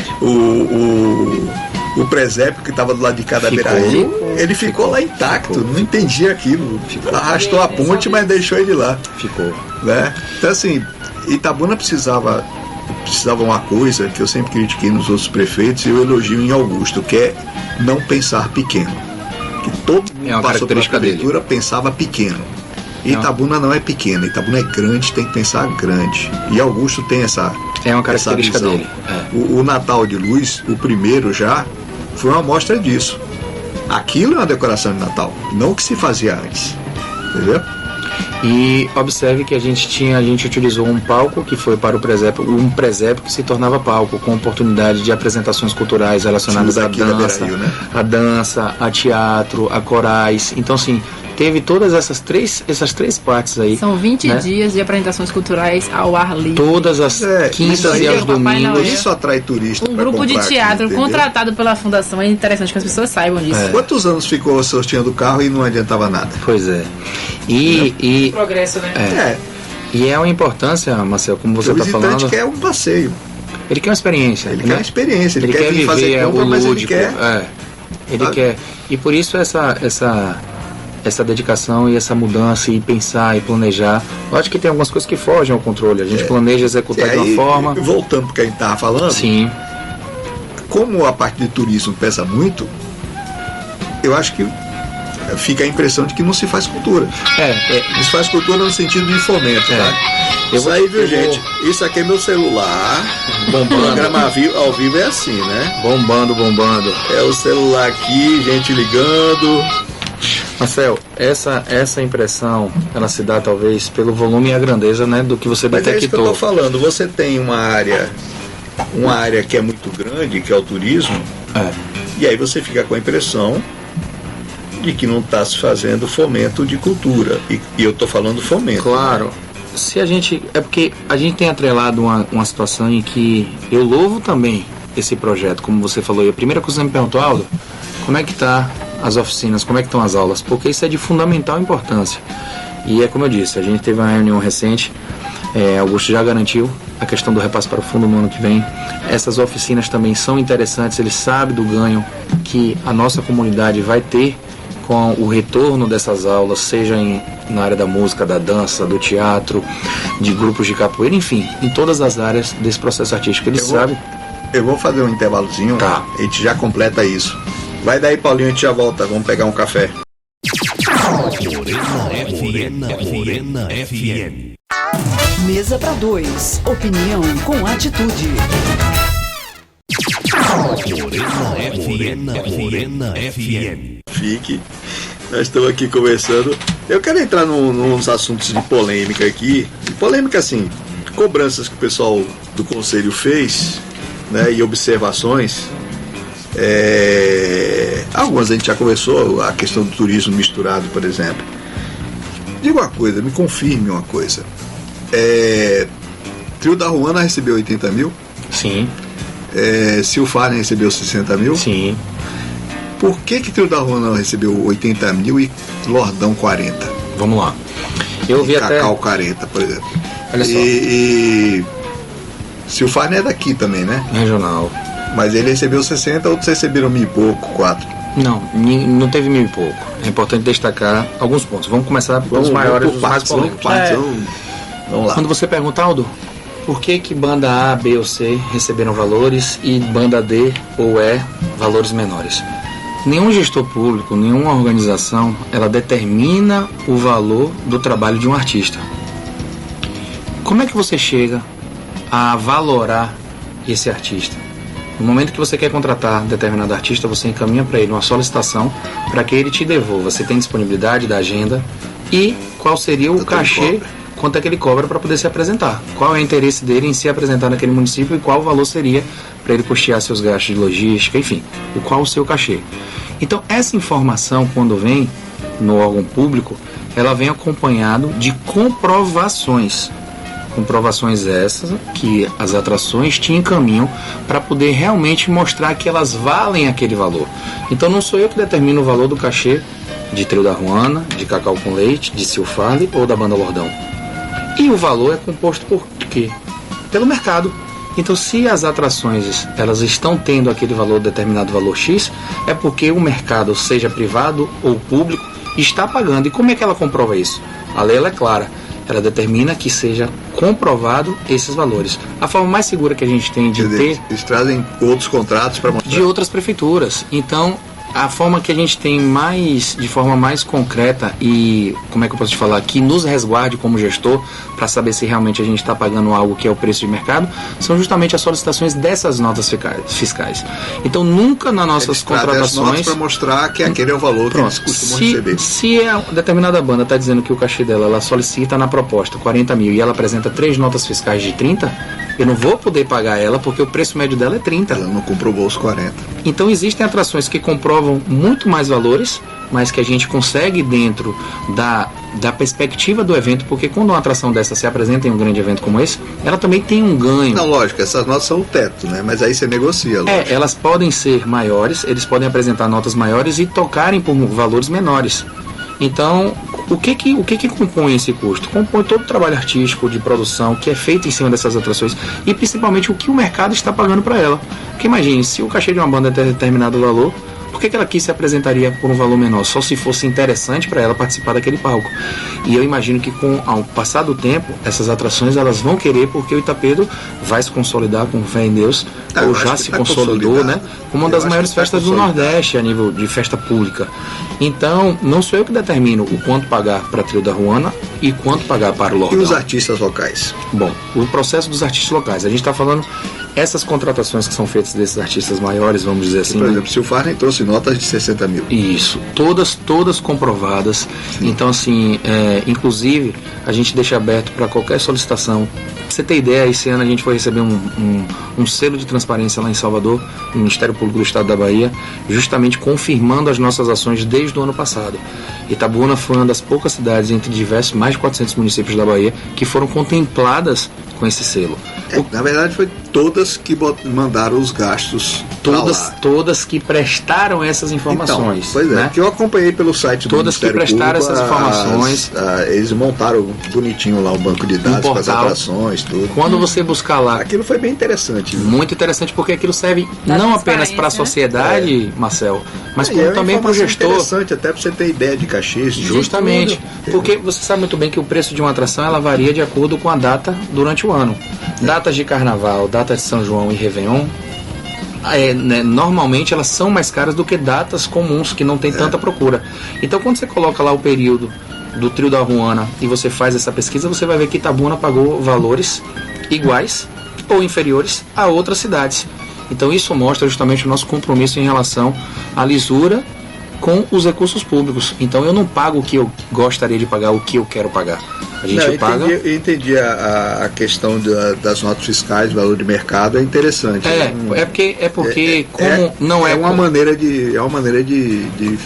Speaker 2: o presépio que estava do lado de cada
Speaker 4: Ficou.
Speaker 2: beira-rio, ele ficou lá intacto, não entendia aquilo. Arrastou a ponte, mas deixou ele lá.
Speaker 4: Ficou.
Speaker 2: Né? Então, assim, Itabuna precisava uma coisa que eu sempre critiquei nos outros prefeitos e eu elogio em Augusto, que é não pensar pequeno. Que todo mundo
Speaker 4: É uma
Speaker 2: passou pela
Speaker 4: característica
Speaker 2: prefeitura pensava pequeno. Itabuna não é pequena, Itabuna é grande, tem que pensar grande. E Augusto tem essa
Speaker 4: É uma característica
Speaker 2: essa visão.
Speaker 4: dele.
Speaker 2: O Natal de Luz, o primeiro já, foi uma amostra disso. Aquilo é uma decoração de Natal, não o que se fazia antes. Entendeu?
Speaker 4: E observe que a gente utilizou um palco que foi para o presépio, um presépio que se tornava palco, com oportunidade de apresentações culturais relacionadas à
Speaker 2: Daqui da
Speaker 4: dança,
Speaker 2: Beira-Rio, né?
Speaker 4: a dança, a teatro, a corais. Então, assim, teve todas essas três partes aí.
Speaker 3: São 20
Speaker 4: né?
Speaker 3: dias de apresentações culturas ao ar livre.
Speaker 4: Todas as
Speaker 2: isso
Speaker 4: quintas
Speaker 2: aí
Speaker 4: e
Speaker 2: é
Speaker 4: aos
Speaker 3: o Papai Noel.
Speaker 4: domingos.
Speaker 2: Isso atrai turista.
Speaker 3: Um
Speaker 2: pra
Speaker 3: grupo de
Speaker 2: comprar aqui,
Speaker 3: teatro
Speaker 2: entendeu?
Speaker 3: contratado pela fundação. É interessante que as pessoas saibam disso.
Speaker 2: Quantos anos ficou sorteando o carro e não adiantava nada?
Speaker 4: Pois é. E
Speaker 3: Progresso, né?
Speaker 4: e é uma importância, Marcel, como você
Speaker 2: O
Speaker 4: está
Speaker 2: visitante
Speaker 4: falando.
Speaker 2: quer um passeio,
Speaker 4: Ele quer uma experiência.
Speaker 2: ele
Speaker 4: né?
Speaker 2: quer uma experiência, ele,
Speaker 4: Ele
Speaker 2: quer
Speaker 4: quer
Speaker 2: vir fazer
Speaker 4: viver
Speaker 2: compra,
Speaker 4: o
Speaker 2: mas
Speaker 4: lúdico.
Speaker 2: ele quer.
Speaker 4: Ele
Speaker 2: Sabe?
Speaker 4: quer. E por isso essa dedicação e essa mudança e pensar e planejar. Eu acho que tem algumas coisas que fogem ao controle. A gente planeja executar de uma
Speaker 2: Aí,
Speaker 4: forma.
Speaker 2: voltando para o que a gente estava falando,
Speaker 4: Sim.
Speaker 2: como a parte de turismo pesa muito, eu acho que fica a impressão de que não se faz cultura. Não se faz cultura no sentido de fomento, tá? Isso aí, viu, gente? Isso aqui é meu celular.
Speaker 4: Bombando.
Speaker 2: Programa ao vivo é assim, né?
Speaker 4: Bombando.
Speaker 2: É o celular aqui, gente ligando.
Speaker 4: Marcel, essa impressão, ela se dá talvez pelo volume e a grandeza, né, do que você
Speaker 2: Mas é isso que eu
Speaker 4: detectou.
Speaker 2: tô falando. Você tem uma área que é muito grande, que é o turismo, e aí você fica com a impressão de que não está se fazendo fomento de cultura. E eu estou falando fomento.
Speaker 4: Claro. Se a gente. É porque a gente tem atrelado uma situação em que eu louvo também esse projeto, como você falou. E a primeira coisa que você me perguntou, Aldo, como é que tá as oficinas, como é que estão as aulas, porque isso é de fundamental importância. E é como eu disse, a gente teve uma reunião recente, Augusto já garantiu a questão do repasse para o fundo no ano que vem. Essas oficinas também são interessantes, ele sabe do ganho que a nossa comunidade vai ter com o retorno dessas aulas, seja na área da música, da dança, do teatro, de grupos de capoeira, enfim, em todas as áreas desse processo artístico. Ele sabe.
Speaker 2: Eu vou fazer um intervalozinho,
Speaker 4: tá.
Speaker 2: A gente já completa isso. Vai daí, Paulinho, a gente já volta, vamos pegar um café.
Speaker 1: Morena FM.
Speaker 5: Mesa para dois. Opinião com atitude.
Speaker 1: Morena FM.
Speaker 2: Fique. Nós estamos aqui conversando. Eu quero entrar nos assuntos de polêmica aqui. Polêmica assim, cobranças que o pessoal do conselho fez, né, e observações. Algumas a gente já conversou, a questão do turismo misturado, por exemplo. Diga uma coisa, me confirme uma coisa. Trio da Ruana recebeu 80 mil?
Speaker 4: Sim.
Speaker 2: Silfarne recebeu 60 mil?
Speaker 4: Sim.
Speaker 2: Por que Trio da Ruana recebeu 80 mil e Lordão 40?
Speaker 4: Vamos lá. Eu vi até...
Speaker 2: Cacau 40, por exemplo.
Speaker 4: Olha só.
Speaker 2: E Silfarne é daqui também, né?
Speaker 4: Regional.
Speaker 2: Mas ele recebeu 60, outros receberam 1.000 e pouco, 4.
Speaker 4: Não teve 1.000 e pouco. É importante destacar alguns pontos. Vamos começar pelos maiores, os mais polêmicos.
Speaker 2: Vamos lá.
Speaker 4: Quando você pergunta, Aldo, por que banda A, B ou C receberam valores e banda D ou E valores menores? Nenhum gestor público, nenhuma organização, ela determina o valor do trabalho de um artista. Como é que você chega a valorar esse artista? No momento que você quer contratar determinado artista, você encaminha para ele uma solicitação para que ele te devolva. Você tem disponibilidade da agenda e qual seria o cachê, quanto é que ele cobra para poder se apresentar. Qual é o interesse dele em se apresentar naquele município e qual o valor seria para ele custear seus gastos de logística, enfim, qual o seu cachê. Então, essa informação, quando vem no órgão público, ela vem acompanhado de comprovações. Comprovações essas que as atrações te encaminham para poder realmente mostrar que elas valem aquele valor. Então não sou eu que determino o valor do cachê de Trio da Ruana, de Cacau com Leite, de Silfarne ou da Banda Lordão. E o valor é composto por quê? Pelo mercado. Então se as atrações elas estão tendo aquele valor, determinado valor X, é porque o mercado, seja privado ou público, está pagando. E como é que ela comprova isso? A lei ela é clara. Ela determina que seja comprovado esses valores. A forma mais segura que a gente tem de ter...
Speaker 2: Eles trazem outros contratos para mostrar.
Speaker 4: De outras prefeituras. Então, a forma que a gente tem de forma mais concreta e, como é que eu posso te falar, que nos resguarde como gestor, para saber se realmente a gente está pagando algo que é o preço de mercado, são justamente as solicitações dessas notas fiscais. Então, nunca nas nossas contratações...
Speaker 2: para mostrar que aquele é o valor que eles costumam receber.
Speaker 4: Se a determinada banda está dizendo que o cachê dela, ela solicita na proposta 40 mil e ela apresenta 3 notas fiscais de 30, eu não vou poder pagar ela porque o preço médio dela é 30.
Speaker 2: Ela não comprovou os 40.
Speaker 4: Então existem atrações que comprovam muito mais valores, mas que a gente consegue dentro da perspectiva do evento, porque quando uma atração dessa se apresenta em um grande evento como esse, ela também tem um ganho.
Speaker 2: Não, lógico, essas notas são o teto, né? Mas aí você negocia.
Speaker 4: Elas podem ser maiores, eles podem apresentar notas maiores e tocarem por valores menores. Então, o que compõe esse custo? Compõe todo o trabalho artístico de produção que é feito em cima dessas atrações e principalmente o que o mercado está pagando para ela. Porque imagine, se o cachê de uma banda tem determinado valor, por que ela aqui se apresentaria por um valor menor? Só se fosse interessante para ela participar daquele palco. E eu imagino que ao passar do tempo, essas atrações elas vão querer, porque o Itapedo vai se consolidar com fé em Deus, ou já se consolidou, né? Como uma das maiores festas do Nordeste a nível de festa pública. Então, não sou eu que determino o quanto pagar para Trio da Ruana e quanto pagar para o Lordão.
Speaker 2: E os artistas locais?
Speaker 4: Bom, o processo dos artistas locais. A gente está falando essas contratações que são feitas desses artistas maiores, vamos dizer assim.
Speaker 2: Por exemplo, se o Silfarne trouxe notas de 60 mil.
Speaker 4: Isso, todas comprovadas. Sim. Então, assim, inclusive, a gente deixa aberto para qualquer solicitação você ter ideia, esse ano a gente foi receber um selo de transparência lá em Salvador, no Ministério Público do Estado da Bahia, justamente confirmando as nossas ações desde o ano passado. Itabuna foi uma das poucas cidades entre diversos, mais de 400 municípios da Bahia, que foram contempladas com esse selo.
Speaker 2: Na verdade, foi todas que mandaram os gastos.
Speaker 4: Todas que prestaram essas informações.
Speaker 2: Então, pois é,
Speaker 4: né?
Speaker 2: que eu acompanhei pelo site do Ministério Público. Todas que prestaram essas informações. Eles montaram bonitinho lá o banco de dados com as atrações, tudo.
Speaker 4: Quando você buscar lá.
Speaker 2: Aquilo foi bem interessante. Viu?
Speaker 4: Muito interessante, porque aquilo serve não apenas para a sociedade, Marcel, mas como também para o gestor.
Speaker 2: Interessante, até para você ter ideia de cachês.
Speaker 4: Justamente. Porque você sabe muito bem que o preço de uma atração ela varia de acordo com a data durante o ano. Datas de carnaval, datas de São João e Réveillon, normalmente elas são mais caras do que datas comuns que não tem tanta procura. Então quando você coloca lá o período do Trio da Ruana e você faz essa pesquisa, você vai ver que Itabuna pagou valores iguais ou inferiores a outras cidades. Então isso mostra justamente o nosso compromisso em relação à lisura com os recursos públicos. Então eu não pago o que eu gostaria de pagar, o que eu quero pagar. A gente paga.
Speaker 2: Eu entendi a questão das notas fiscais, valor de mercado, é interessante. É uma maneira de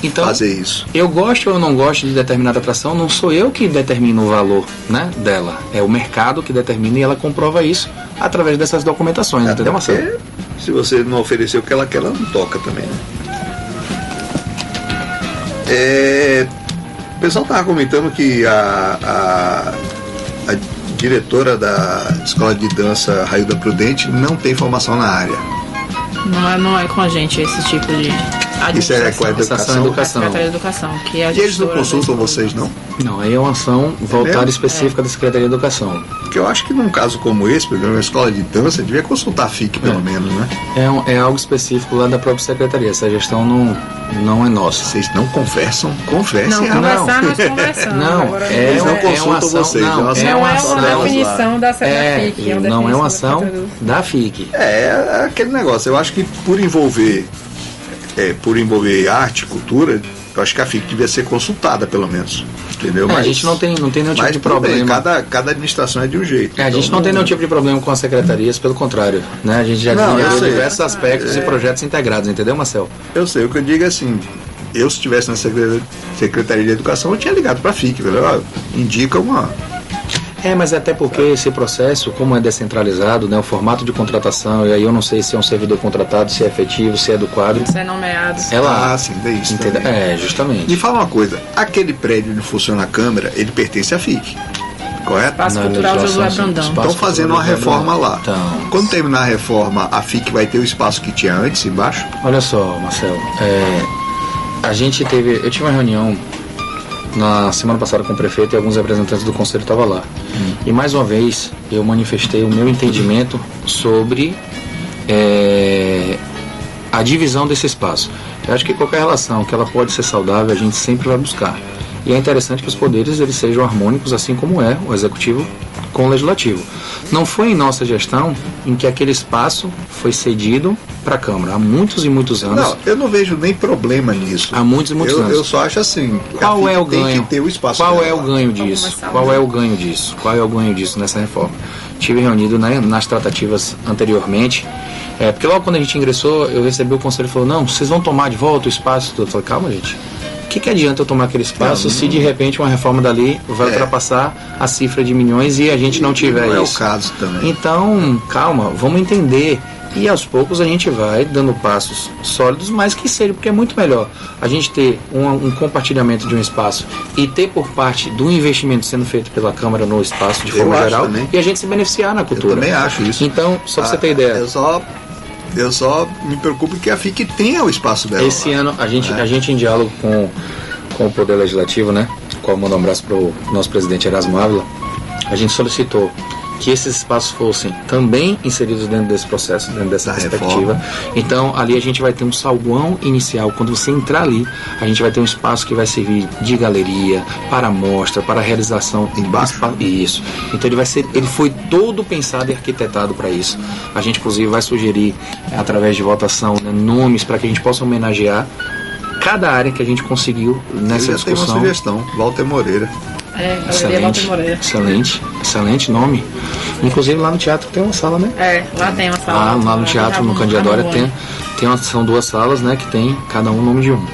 Speaker 2: então, fazer isso.
Speaker 4: Eu gosto ou não gosto de determinada atração, não sou eu que determino o valor, né, dela. É o mercado que determina e ela comprova isso através dessas documentações, entendeu, Marcelo?
Speaker 2: Se você não oferecer o que ela quer, ela não toca também, né? O pessoal estava comentando que a diretora da Escola de Dança Railda Prudente não tem formação na área.
Speaker 3: Não é com a gente esse tipo de
Speaker 2: Isso é com a educação?
Speaker 3: Secretaria de Educação. Que é a
Speaker 2: e eles não consultam vocês, não?
Speaker 4: Não, aí é uma ação voltada específica da Secretaria de Educação.
Speaker 2: Porque eu acho que num caso como esse, por exemplo, uma escola de dança, devia consultar a FIC pelo menos, né?
Speaker 4: É algo específico lá da própria Secretaria. Essa gestão não é nossa.
Speaker 2: Vocês não conversam? Conversem.
Speaker 3: Não, conversar nós conversamos.
Speaker 4: Não,
Speaker 2: eles não consultam vocês.
Speaker 3: Não é uma definição da FIC.
Speaker 4: Não é uma ação da FIC.
Speaker 2: É aquele negócio. Eu acho que por envolver arte, cultura, eu acho que a FIC devia ser consultada, pelo menos. Entendeu?
Speaker 4: Mas a gente não tem nenhum tipo de problema.
Speaker 2: Cada administração é de um jeito.
Speaker 4: A gente não tem nenhum tipo de problema com as secretarias, pelo contrário. Né? A gente já desenvolveu diversos aspectos e projetos integrados, entendeu, Marcel?
Speaker 2: Eu sei, o que eu digo é assim, eu se estivesse na Secretaria de Educação, eu tinha ligado para a FIC, indica uma...
Speaker 4: Mas até porque esse processo, como é descentralizado, né, o formato de contratação, e aí eu não sei se é um servidor contratado, se é efetivo, se é do quadro.
Speaker 3: Se é nomeado.
Speaker 2: Sim, daí isso.
Speaker 4: Justamente.
Speaker 2: Me fala uma coisa, aquele prédio onde funciona a Câmara, ele pertence à FIC, correto?
Speaker 3: Espaço Cultural Josué Brandão.
Speaker 2: Estão fazendo uma reforma lá. Então, quando terminar a reforma, a FIC vai ter o espaço que tinha antes, embaixo?
Speaker 4: Olha só, Marcelo, eu tive uma reunião na semana passada com o prefeito e alguns representantes do conselho estavam lá. E mais uma vez eu manifestei o meu entendimento sobre a divisão desse espaço. Eu acho que qualquer relação que ela pode ser saudável, a gente sempre vai buscar. E é interessante que os poderes eles sejam harmônicos, assim como é o executivo com o legislativo. Não foi em nossa gestão em que aquele espaço foi cedido para a Câmara há muitos e muitos anos.
Speaker 2: Não, eu não vejo nem problema nisso.
Speaker 4: Há muitos e muitos anos.
Speaker 2: Eu só acho assim,
Speaker 4: qual é o ganho?
Speaker 2: Tem que ter o espaço.
Speaker 4: Qual é o ganho disso? Qual é o ganho disso? Qual é o ganho disso nessa reforma? Estive reunido nas tratativas anteriormente, porque logo quando a gente ingressou, eu recebi o conselho e falou, não, vocês vão tomar de volta o espaço. Eu falei, calma, gente. O que adianta eu tomar aquele espaço se de repente uma reforma dali vai ultrapassar a cifra de milhões e a gente não tiver
Speaker 2: não
Speaker 4: isso?
Speaker 2: É o caso também.
Speaker 4: Então, calma, vamos entender. E aos poucos a gente vai dando passos sólidos, mas que seja, porque é muito melhor a gente ter um compartilhamento de um espaço e ter por parte do investimento sendo feito pela Câmara no espaço de forma geral também. E a gente se beneficiar na cultura.
Speaker 2: Eu também acho isso.
Speaker 4: Então, só para você ter ideia.
Speaker 2: Eu só me preocupo que a FIC tenha o espaço dela.
Speaker 4: Esse ano, a gente em diálogo com o Poder Legislativo, né, qual mando um abraço para o nosso presidente Erasmo Ávila, a gente solicitou que esses espaços fossem também inseridos dentro desse processo, dentro dessa perspectiva. Reforma. Então, ali a gente vai ter um saguão inicial. Quando você entrar ali, a gente vai ter um espaço que vai servir de galeria, para mostra, para realização.
Speaker 2: Embaixo?
Speaker 4: Isso. Então, ele foi todo pensado e arquitetado para isso. A gente, inclusive, vai sugerir, através de votação, né, nomes para que a gente possa homenagear cada área que a gente conseguiu nessa discussão.
Speaker 2: Tem uma sugestão, Walter Moreira.
Speaker 3: Walter Moreira.
Speaker 4: Excelente nome. Inclusive lá no teatro tem uma sala, né?
Speaker 3: Lá tem uma sala.
Speaker 4: Lá no teatro, no Candiadória, são 2 salas, né? Que tem cada um o nome de um.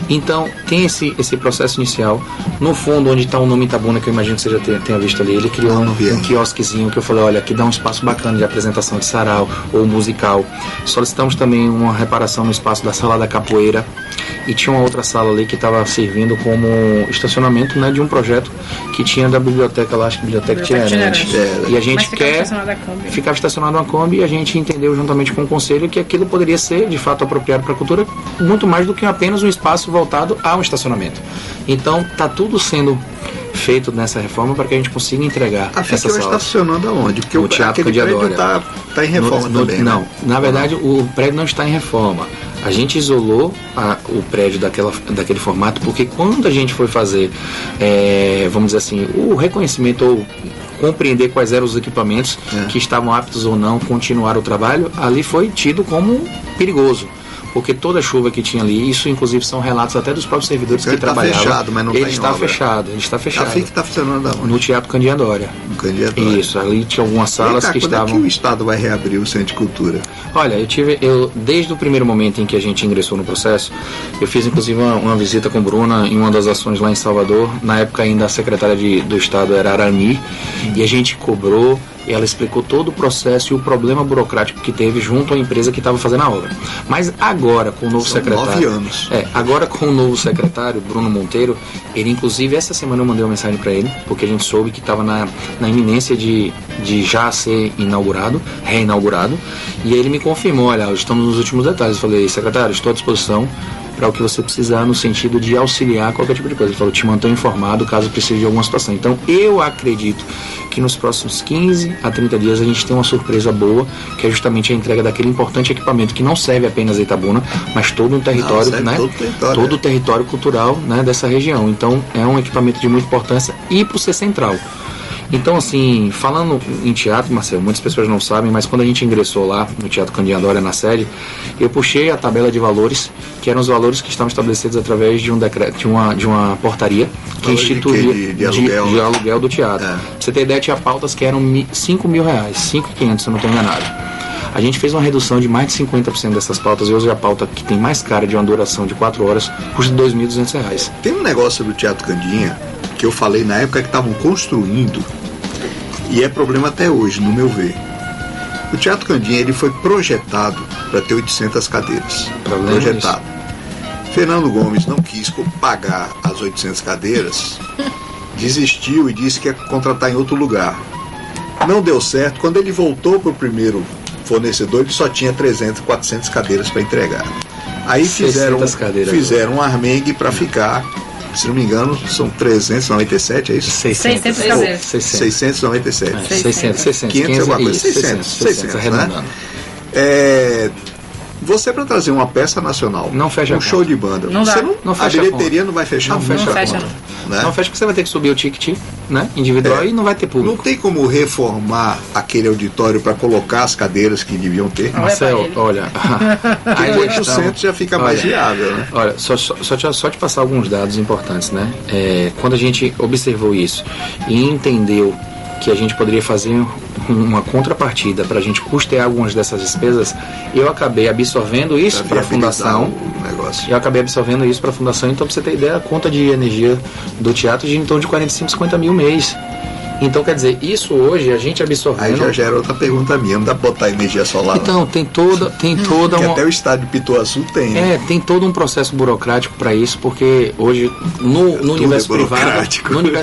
Speaker 4: Então, tem esse processo inicial. No fundo, onde está o nome Itabuna, que eu imagino que você já tenha visto ali, ele criou um quiosquezinho que eu falei, olha, aqui dá um espaço bacana de apresentação de sarau ou musical. Solicitamos também uma reparação no espaço da sala da capoeira. E tinha uma outra sala ali que estava servindo como estacionamento, né, de um projeto que tinha da biblioteca lá, acho que biblioteca itinerante. E a gente ficava estacionado uma Kombi, e a gente entendeu juntamente com o conselho que aquilo poderia ser de fato apropriado para a cultura, muito mais do que apenas um espaço voltado ao estacionamento. Então está tudo sendo feito nessa reforma para que a gente consiga entregar essa sala.
Speaker 2: Está funcionando aonde? Porque
Speaker 4: o Teatro Candiadória
Speaker 2: está em reforma também.
Speaker 4: Não, na verdade o prédio não está em reforma. A gente isolou o prédio daquele formato porque quando a gente foi fazer, vamos dizer assim, o reconhecimento ou compreender quais eram os equipamentos que estavam aptos ou não continuar o trabalho, ali foi tido como perigoso. Porque toda a chuva que tinha ali, isso inclusive são relatos até dos próprios servidores que trabalhavam. Ele está fechado, mas não está em obra. Ele está fechado.
Speaker 2: Assim que está funcionando aonde?
Speaker 4: No Teatro Candiadória.
Speaker 2: No Candiadória.
Speaker 4: Isso, ali tinha algumas salas que estavam...
Speaker 2: Quando é que o Estado vai reabrir o Centro de Cultura?
Speaker 4: Olha, desde o primeiro momento em que a gente ingressou no processo, eu fiz inclusive uma visita com Bruna em uma das ações lá em Salvador. Na época ainda a secretária do Estado era Arani, e a gente cobrou. Ela explicou todo o processo e o problema burocrático que teve junto à empresa que estava fazendo a obra. Mas agora, com o novo secretário...
Speaker 2: 9 anos.
Speaker 4: Agora com o novo secretário, Bruno Monteiro, ele inclusive, essa semana eu mandei uma mensagem para ele, porque a gente soube que estava na iminência de já ser reinaugurado, e aí ele me confirmou, olha, estamos nos últimos detalhes. Eu falei, secretário, estou à disposição para o que você precisar no sentido de auxiliar qualquer tipo de coisa. Ele falou, te mantenho informado caso precise de alguma situação. Então eu acredito que nos próximos 15 a 30 dias a gente tem uma surpresa boa, que é justamente a entrega daquele importante equipamento que não serve apenas a Itabuna, mas todo um território, todo o território cultural, né, dessa região. Então é um equipamento de muita importância e para o ser central. Então, assim, falando em teatro, Marcelo, muitas pessoas não sabem, mas quando a gente ingressou lá no Teatro Candiadória, na sede, eu puxei a tabela de valores, que eram os valores que estavam estabelecidos através de um decreto, de uma portaria que instituía de aluguel do teatro. Pra você ter ideia, tinha pautas que eram R$5.000, R$5.500, se eu não estou enganado. A gente fez uma redução de mais de 50% dessas pautas, e hoje a pauta que tem mais cara de uma duração de 4 horas custa R$2.200.
Speaker 2: Tem um negócio do Teatro Candinha que eu falei na época que estavam construindo, e é problema até hoje, no meu ver. O Teatro Candinha ele foi projetado para ter 800 cadeiras. Projetado. Fernando Gomes não quis pagar as 800 cadeiras, desistiu e disse que ia contratar em outro lugar. Não deu certo. Quando ele voltou para o primeiro fornecedor, ele só tinha 300, 400 cadeiras para entregar. Aí fizeram um armengue para ficar, se não me engano, são 397, é isso?
Speaker 3: 600 cadeiras.
Speaker 2: 697.
Speaker 4: 600.
Speaker 2: 500 alguma coisa. 600,
Speaker 4: arredondando.
Speaker 2: Né? Você, para trazer uma peça nacional,
Speaker 4: não fecha
Speaker 2: um show de banda,
Speaker 3: não
Speaker 2: a bilheteria não vai fechar.
Speaker 4: Não fecha.
Speaker 2: Né?
Speaker 4: Não fecha porque você vai ter que subir o ticket, né, individual, e não vai ter público.
Speaker 2: Não tem como reformar aquele auditório para colocar as cadeiras que deviam ter.
Speaker 4: Marcel, olha,
Speaker 2: aí 800 já fica mais viável, né?
Speaker 4: Olha, só te passar alguns dados importantes, né? Quando a gente observou isso e entendeu que a gente poderia fazer uma contrapartida para a gente custear algumas dessas despesas, eu acabei absorvendo isso para a fundação. Então, para você ter ideia, a conta de energia do teatro gira em torno de 45, 50 mil mês. Então, quer dizer, isso hoje a gente absorvendo...
Speaker 2: Aí já gera outra pergunta minha, não dá para botar energia solar?
Speaker 4: Então, tem toda
Speaker 2: uma... até o estádio Pituaçu tem, né?
Speaker 4: Tem todo um processo burocrático para isso, porque hoje no universo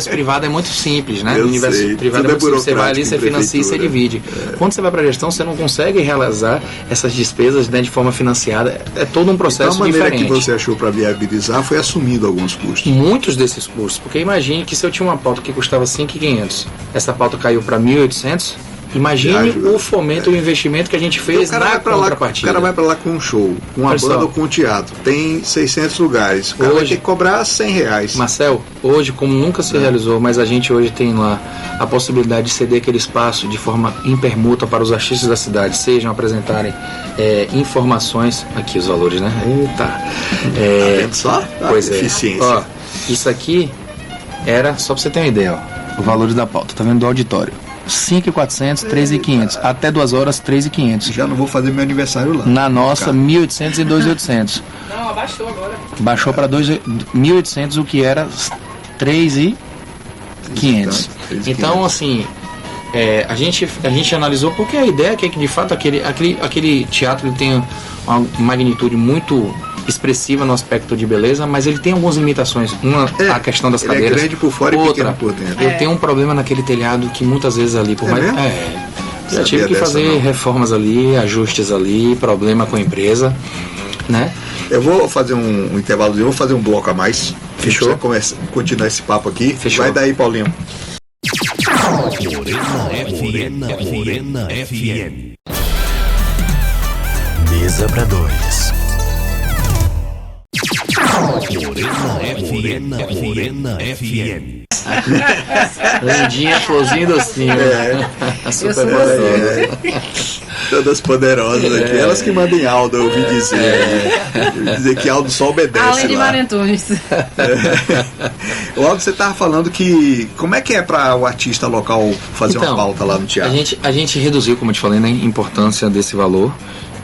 Speaker 4: privado é muito simples, né? No universo privado é muito simples, você vai ali, você financia e você divide. Quando você vai para a gestão, você não consegue realizar essas despesas, né, de forma financiada, é todo um processo diferente.
Speaker 2: Então, a maneira que você achou para viabilizar foi assumindo alguns custos.
Speaker 4: Muitos desses custos, porque imagine que se eu tinha uma pauta que custava 5.500, essa pauta caiu para 1.800. Imagine o fomento e o investimento que a gente fez na contrapartida.
Speaker 2: O cara vai para lá com um show, com uma banda ou com um teatro. Tem 600 lugares. O cara vai ter que cobrar R$100.
Speaker 4: Marcel, hoje, como nunca se realizou, mas a gente hoje tem lá a possibilidade de ceder aquele espaço de forma em permuta para os artistas da cidade, sejam apresentarem informações. Aqui os valores, né? Eita.
Speaker 2: Tá vendo só?
Speaker 4: Pois
Speaker 2: eficiência.
Speaker 4: Ó, isso aqui era, só para você ter uma ideia, ó, o valor da pauta. Tá vendo do auditório? 5.400, 3.500. Até 2 horas, 3.500.
Speaker 2: Já não vou fazer meu aniversário lá.
Speaker 4: Na nossa, 1.800 e 2.800.
Speaker 3: Não, abaixou agora.
Speaker 4: Baixou para 1.800, o que era 3.500. Então, assim, a gente analisou porque a ideia é que de fato aquele teatro ele tem uma magnitude muito expressiva no aspecto de beleza, mas ele tem algumas limitações. A questão das cadeiras.
Speaker 2: Ele é grande por fora e pequeno por dentro.
Speaker 4: Eu tenho um problema naquele telhado que muitas vezes ali, por mais. Já tive que fazer reformas ali, ajustes ali, problema com a empresa, né? Eu
Speaker 2: vou fazer um intervalo, eu vou fazer um bloco a mais.
Speaker 4: Fechou?
Speaker 2: Continuar esse papo aqui.
Speaker 4: Fechou.
Speaker 2: Vai daí, Paulinho.
Speaker 1: Morena FM. Mesa pra dois. Morena FM.
Speaker 4: Lindinha, florzinha e docinho. Super
Speaker 2: Todas poderosas aqui. Elas que mandam Aldo, eu ouvi dizer. Eu ouvi dizer que Aldo só obedece.
Speaker 3: Além de
Speaker 2: lá.
Speaker 3: Marentunes.
Speaker 2: O Aldo, você estava falando que. Como é que é para o artista local fazer uma pauta lá no teatro?
Speaker 4: A gente reduziu, como eu te falei, né, a importância desse valor.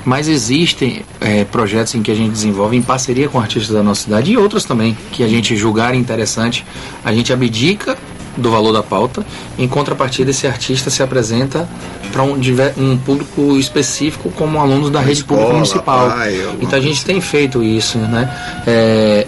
Speaker 4: Mas existem projetos em que a gente desenvolve em parceria com artistas da nossa cidade e outros também, que a gente julgar interessante, a gente abdica do valor da pauta, em contrapartida esse artista se apresenta para um público específico como alunos da rede pública municipal. Então a gente tem feito isso, né?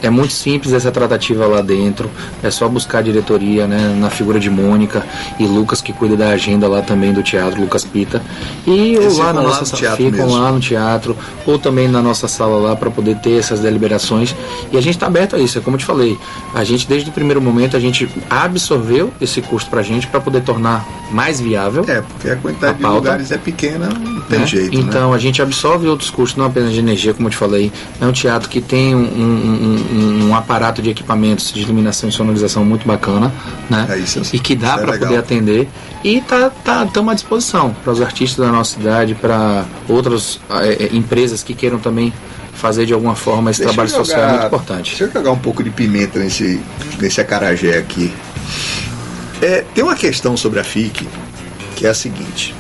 Speaker 4: É muito simples essa tratativa lá dentro, é só buscar a diretoria, né, na figura de Mônica e Lucas, que cuida da agenda lá também do teatro, Lucas Pita, e ou lá na nossa sala, ficam lá no teatro, ou também na nossa sala lá para poder ter essas deliberações, e a gente está aberto a isso, é como eu te falei, a gente desde o primeiro momento a gente absorveu esse custo pra gente para poder tornar mais viável.
Speaker 2: Porque a quantidade de lugares é pequena, não tem jeito.
Speaker 4: Então a gente absorve outros custos, não apenas de energia, como eu te falei. É um teatro que tem um aparato de equipamentos de iluminação e sonorização muito bacana, né? E que dá para poder atender. E estamos à disposição para os artistas da nossa cidade, para outras empresas que queiram também fazer de alguma forma esse trabalho social é muito importante.
Speaker 2: Deixa eu jogar um pouco de pimenta nesse acarajé aqui. Tem uma questão sobre a FIC que é a seguinte: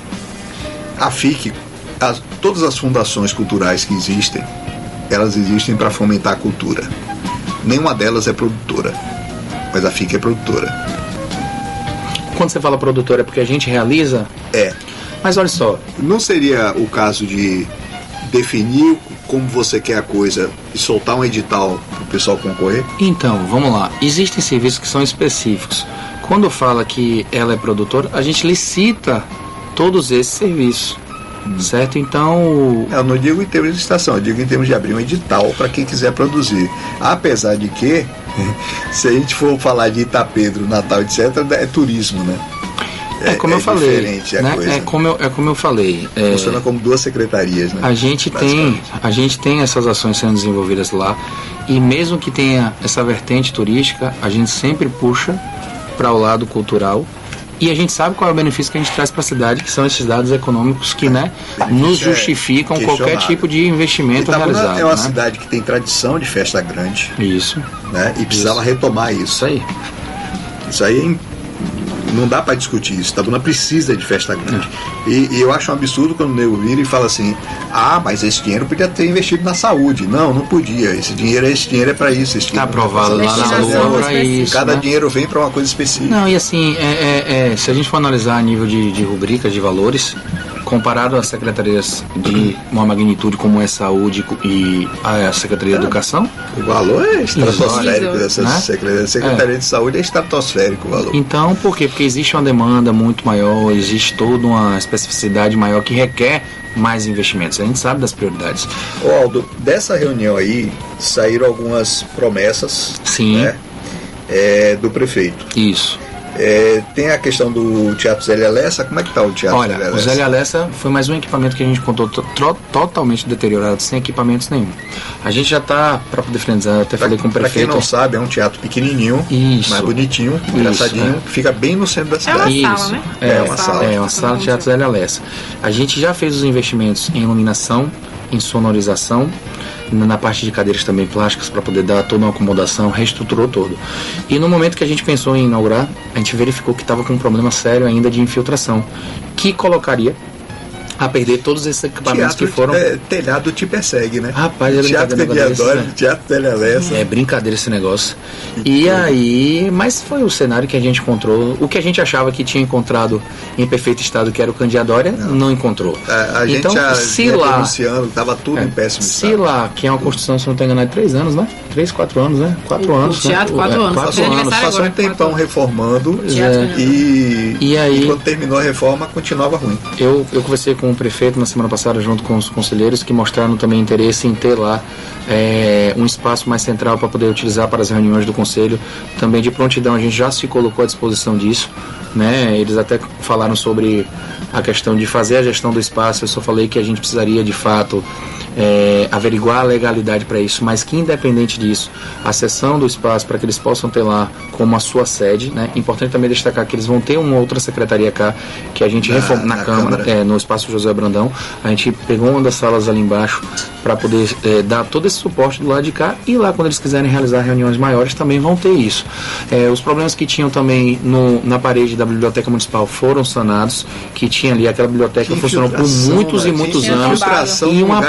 Speaker 2: a FIC, todas as fundações culturais que existem, elas existem para fomentar a cultura. Nenhuma delas é produtora, mas a FIC é produtora.
Speaker 4: Quando você fala produtora é porque a gente realiza? Mas olha só,
Speaker 2: não seria o caso de definir como você quer a coisa e soltar um edital para o pessoal concorrer?
Speaker 4: Então, vamos lá. Existem serviços que são específicos. Quando fala que ela é produtora, a gente licita todos esses serviços, certo? Então...
Speaker 2: Eu não digo em termos de licitação, eu digo em termos de abrir um edital para quem quiser produzir. Apesar de que, se a gente for falar de Itapedro, Natal, etc., é turismo, né?
Speaker 4: Como eu falei,
Speaker 2: diferente a coisa.
Speaker 4: É como eu falei.
Speaker 2: Funciona como duas secretarias, né?
Speaker 4: A gente tem essas ações sendo desenvolvidas lá, e mesmo que tenha essa vertente turística, a gente sempre puxa para o lado cultural, e a gente sabe qual é o benefício que a gente traz para a cidade, que são esses dados econômicos que, né, nos justificam qualquer tipo de investimento realizado.
Speaker 2: É uma cidade que tem tradição de festa grande.
Speaker 4: Isso.
Speaker 2: Né, e precisava retomar isso. Isso aí não dá para discutir isso. Itabuna precisa de festa grande. E eu acho um absurdo quando o nego vira e fala assim: mas esse dinheiro podia ter investido na saúde. Não podia. Esse dinheiro é para isso. Está
Speaker 4: aprovado lá na LUA para isso.
Speaker 2: Cada dinheiro vem para uma coisa específica.
Speaker 4: Não, e assim, se a gente for analisar a nível de rubricas de valores, comparado às secretarias de uma magnitude como é saúde e a Secretaria de Educação,
Speaker 2: o valor é estratosférico dessas secretarias. A Secretaria de Saúde é estratosférico o valor.
Speaker 4: Então, por quê? Porque existe uma demanda muito maior, existe toda uma especificidade maior que requer mais investimentos. A gente sabe das prioridades.
Speaker 2: Aldo, dessa reunião aí saíram algumas promessas.
Speaker 4: Sim.
Speaker 2: Né, do prefeito.
Speaker 4: Isso.
Speaker 2: Tem a questão do Teatro Zélia Lessa. Como é que está o Teatro Zélia Lessa?
Speaker 4: O Zélia Lessa foi mais um equipamento que a gente contou totalmente deteriorado, sem equipamentos nenhum. A gente já está, para poder finalizar, até falei com o prefeito.
Speaker 2: Para quem não sabe, é um teatro pequenininho, mais bonitinho, engraçadinho, que fica bem no centro da cidade.
Speaker 3: É uma sala, né?
Speaker 2: É uma sala.
Speaker 4: É uma sala de Teatro Zélia Lessa. A gente já fez os investimentos em iluminação, em sonorização, na parte de cadeiras também plásticas para poder dar toda uma acomodação, reestruturou todo. E no momento que a gente pensou em inaugurar, a gente verificou que estava com um problema sério ainda de infiltração, que colocaria a perder todos esses equipamentos que foram...
Speaker 2: telhado te persegue, né?
Speaker 4: Rapaz, é
Speaker 2: Teatro Candiadória, Teatro Telha-Lessa.
Speaker 4: É brincadeira esse negócio. E aí, mas foi o cenário que a gente encontrou. O que a gente achava que tinha encontrado em perfeito estado, que era o Candiadória, não encontrou.
Speaker 2: A gente
Speaker 4: então,
Speaker 2: já
Speaker 4: se lá,
Speaker 2: denunciando, estava tudo em péssimo estado.
Speaker 4: Se lá, que é uma construção, se não estou enganado, de 3 anos, né? 3, 4 anos, né? 4 anos.
Speaker 3: O teatro, 4 anos.
Speaker 4: 4 anos.
Speaker 2: Passou um tempão reformando
Speaker 4: E aí,
Speaker 2: quando terminou a reforma, continuava ruim.
Speaker 4: Eu conversei com o prefeito na semana passada, junto com os conselheiros, que mostraram também interesse em ter lá um espaço mais central para poder utilizar para as reuniões do conselho. Também de prontidão, a gente já se colocou à disposição disso, né? Eles até falaram sobre a questão de fazer a gestão do espaço. Eu só falei que a gente precisaria de fato averiguar a legalidade para isso, mas que independente disso, a cessão do espaço para que eles possam ter lá como a sua sede, né? Importante também destacar que eles vão ter uma outra secretaria cá, que a gente reforma na Câmara, no espaço José Brandão. A gente pegou uma das salas ali embaixo para poder dar todo esse suporte do lado de cá, e lá quando eles quiserem realizar reuniões maiores também vão ter isso. Os problemas que tinham também na parede da Biblioteca Municipal foram sanados, que tinha ali aquela biblioteca que funcionou por muitos e muitos anos, e uma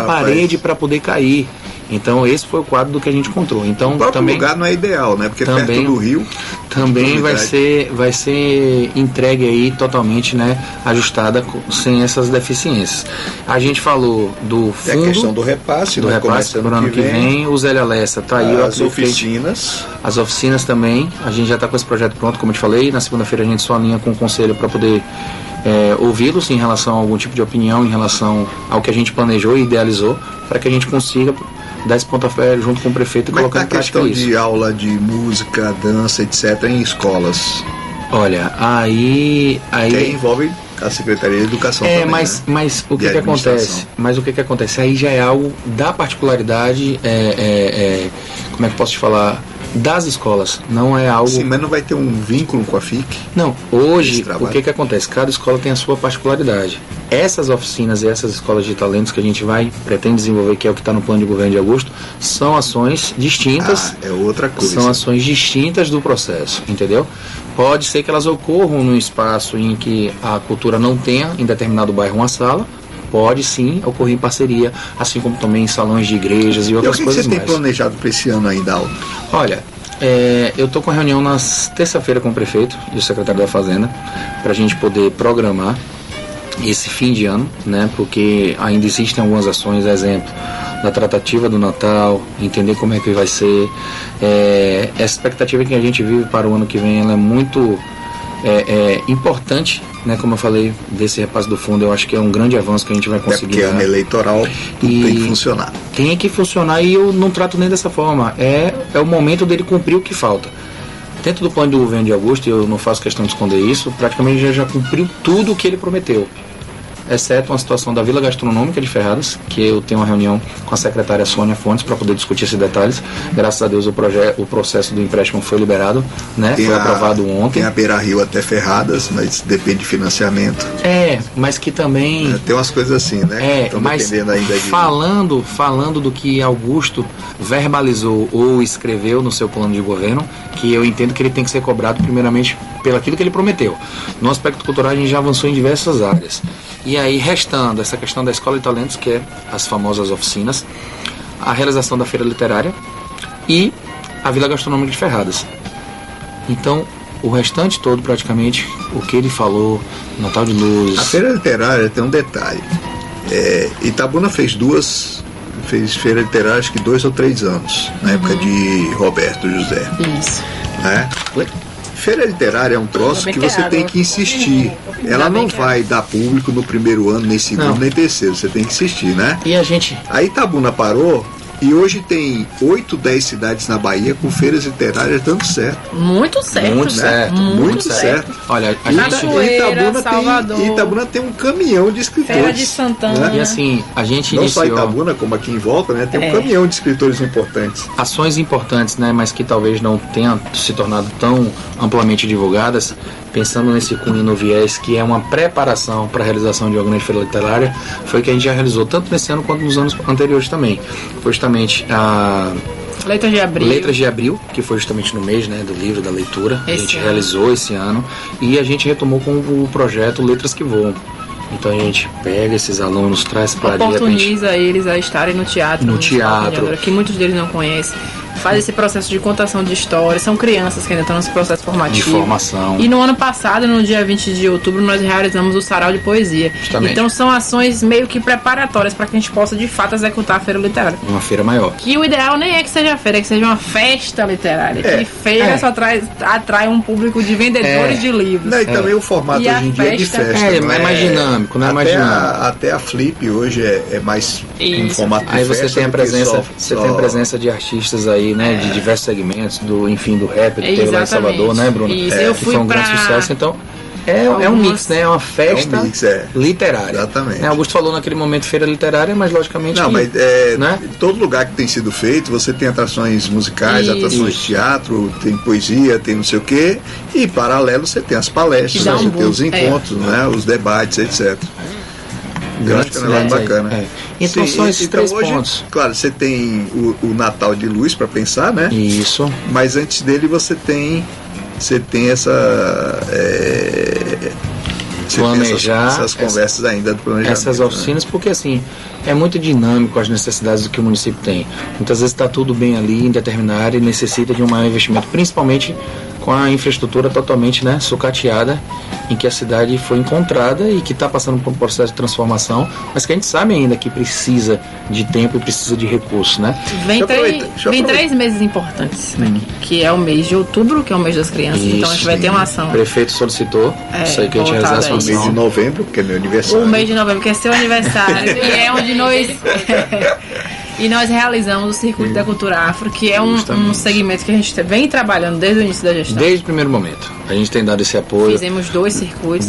Speaker 4: parede para poder cair. Então esse foi o quadro do que a gente encontrou. Então,
Speaker 2: o próprio
Speaker 4: também,
Speaker 2: lugar não é ideal, né? Porque
Speaker 4: também,
Speaker 2: perto do rio
Speaker 4: também vai ser entregue aí totalmente, né, ajustada sem essas deficiências. A gente falou do fundo,
Speaker 2: a questão do repasse,
Speaker 4: do repasse para o ano que vem. O Zé Lessa tá aí,
Speaker 2: as oficinas.
Speaker 4: As oficinas também. A gente já está com esse projeto pronto, como eu te falei. Na segunda-feira a gente só alinha com o conselho para poder ouvi-los em relação a algum tipo de opinião, em relação ao que a gente planejou e idealizou, para que a gente consiga dar esse pontapé junto com o prefeito e colocar em prática isso.
Speaker 2: A questão de aula de música, dança, etc. em escolas?
Speaker 4: Olha, aí
Speaker 2: que envolve a Secretaria de Educação também,
Speaker 4: mas o que acontece? Mas o que acontece? Aí já é algo da particularidade, como é que eu posso te falar? Das escolas, não é algo...
Speaker 2: Sim, mas não vai ter um vínculo com a FIC?
Speaker 4: Não, hoje o que acontece? Cada escola tem a sua particularidade. Essas oficinas e essas escolas de talentos que a gente pretende desenvolver, que é o que está no plano de governo de agosto, são ações distintas.
Speaker 2: É outra coisa.
Speaker 4: São ações distintas do processo, entendeu? Pode ser que elas ocorram num espaço em que a cultura não tenha em determinado bairro uma sala. Pode sim ocorrer em parceria, assim como também em salões de igrejas e outras coisas mais.
Speaker 2: O que você tem planejado para esse ano ainda, Aldo?
Speaker 4: Olha, eu estou com a reunião na terça-feira com o prefeito e o secretário da Fazenda, para a gente poder programar esse fim de ano, né? Porque ainda existem algumas ações, exemplo, da tratativa do Natal, entender como é que vai ser. Essa expectativa que a gente vive para o ano que vem, ela é muito importante, né? Como eu falei, desse repasse do fundo, eu acho que é um grande avanço que a gente vai conseguir.
Speaker 2: Porque ano eleitoral tudo tem que funcionar.
Speaker 4: Tem que funcionar, e eu não trato nem dessa forma. É o momento dele cumprir o que falta. Dentro do plano do governo de agosto, eu não faço questão de esconder isso, praticamente já cumpriu tudo o que ele prometeu, exceto uma situação da Vila Gastronômica de Ferradas, que eu tenho uma reunião com a secretária Sônia Fontes para poder discutir esses detalhes. Graças a Deus o processo do empréstimo foi liberado, né? Foi aprovado ontem.
Speaker 2: Tem a Beira Rio até Ferradas, mas depende de financiamento.
Speaker 4: Mas que também...
Speaker 2: tem umas coisas assim, né?
Speaker 4: Mas ainda falando do que Augusto verbalizou ou escreveu no seu plano de governo, que eu entendo que ele tem que ser cobrado primeiramente pelo aquilo que ele prometeu. No aspecto cultural a gente já avançou em diversas áreas. E aí, restando essa questão da Escola de Talentos, que é as famosas oficinas, a realização da Feira Literária e a Vila Gastronômica de Ferradas. Então, o restante todo, praticamente, o que ele falou, Natal de Luz...
Speaker 2: A Feira Literária tem um detalhe. Itabuna fez Feira Literária, acho que 2 ou 3 anos, na época de Roberto José.
Speaker 3: Isso.
Speaker 2: Né? Feira literária é um troço que você tem que insistir. Ela não vai dar público no primeiro ano, nem segundo, nem terceiro. Você tem que insistir, né?
Speaker 4: E a gente...
Speaker 2: A Itabuna parou e hoje tem 8, 10 cidades na Bahia com feiras literárias dando certo.
Speaker 3: Muito certo.
Speaker 2: Muito certo.
Speaker 4: Olha,
Speaker 3: Cachoeira, Salvador.
Speaker 2: Itabuna tem um caminhão de escritores.
Speaker 3: Feira de Santana.
Speaker 2: Né?
Speaker 4: E assim, a gente
Speaker 2: não
Speaker 4: iniciou...
Speaker 2: só Itabuna, como aqui em volta, né? Tem um caminhão de escritores importantes.
Speaker 4: Ações importantes, né? Mas que talvez não tenham se tornado tão amplamente divulgadas. pensando nesse cunho no viés, que é uma preparação para a realização de uma grande feira literária, foi que a gente já realizou tanto nesse ano quanto nos anos anteriores também. Foi justamente a Letras de Abril, que foi justamente no mês, né, do livro, da leitura. A gente realizou esse ano e a gente retomou com o projeto Letras que Voam. Então a gente pega esses alunos, traz para
Speaker 3: oportuniza eles a estarem no teatro. Que muitos deles não conhecem. Faz esse processo de contação de histórias. São crianças que ainda estão nesse processo formativo.
Speaker 4: De formação.
Speaker 3: E no ano passado, no dia 20 de outubro, nós realizamos o Sarau de Poesia.
Speaker 4: Justamente.
Speaker 3: Então são ações meio que preparatórias para que a gente possa de fato executar a feira literária.
Speaker 4: Uma feira maior.
Speaker 3: Que o ideal nem é que seja feira, é que seja uma festa literária. Que feira só atrai um público de vendedores de livros.
Speaker 2: Não, e também o formato hoje em dia é de festa.
Speaker 4: É mais dinâmico, não é mais dinâmico.
Speaker 2: Até a Flip hoje é mais um formato de
Speaker 4: aí
Speaker 2: festa.
Speaker 4: Aí você tem a presença, tem a presença de artistas aí, né, de diversos segmentos, do rap que teve lá em Salvador, né, Bruno?
Speaker 3: Isso, eu fui
Speaker 4: foi um grande sucesso, então é um mix, né? É uma festa literária.
Speaker 2: Exatamente.
Speaker 4: Né? Augusto falou naquele momento feira literária, mas logicamente
Speaker 2: mas
Speaker 4: né?
Speaker 2: em todo lugar que tem sido feito, você tem atrações musicais, atrações de teatro, tem poesia, tem não sei o quê, e paralelo você tem as palestras, você tem os encontros, né? Os debates, etc. Eu acho que é um negócio bacana.
Speaker 4: Então são esses três pontos.
Speaker 2: Claro, você tem o Natal de Luz para pensar, né?
Speaker 4: Isso.
Speaker 2: Mas antes dele você tem essa
Speaker 4: planejar
Speaker 2: essas conversas ainda do planejamento.
Speaker 4: Essas oficinas, né? Porque assim, é muito dinâmico as necessidades do que o município tem. Muitas vezes está tudo bem ali em determinada área e necessita de um maior investimento, principalmente com a infraestrutura totalmente, né, sucateada, em que a cidade foi encontrada e que está passando por um processo de transformação, mas que a gente sabe ainda que precisa de tempo e precisa de recursos, né?
Speaker 3: Vem 3 meses importantes aqui, que é o mês de outubro, que é o mês das crianças. Isso, então a gente vai ter uma ação.
Speaker 4: O prefeito solicitou isso aí que a gente realizasse uma
Speaker 2: ação. O mês de novembro, porque é meu aniversário.
Speaker 3: O mês de novembro, que é seu aniversário, e é onde nós... E nós realizamos o Circuito da Cultura Afro, que é um segmento que a gente vem trabalhando desde o início da gestão.
Speaker 4: Desde o primeiro momento. A gente tem dado esse apoio.
Speaker 3: Fizemos 2 circuitos.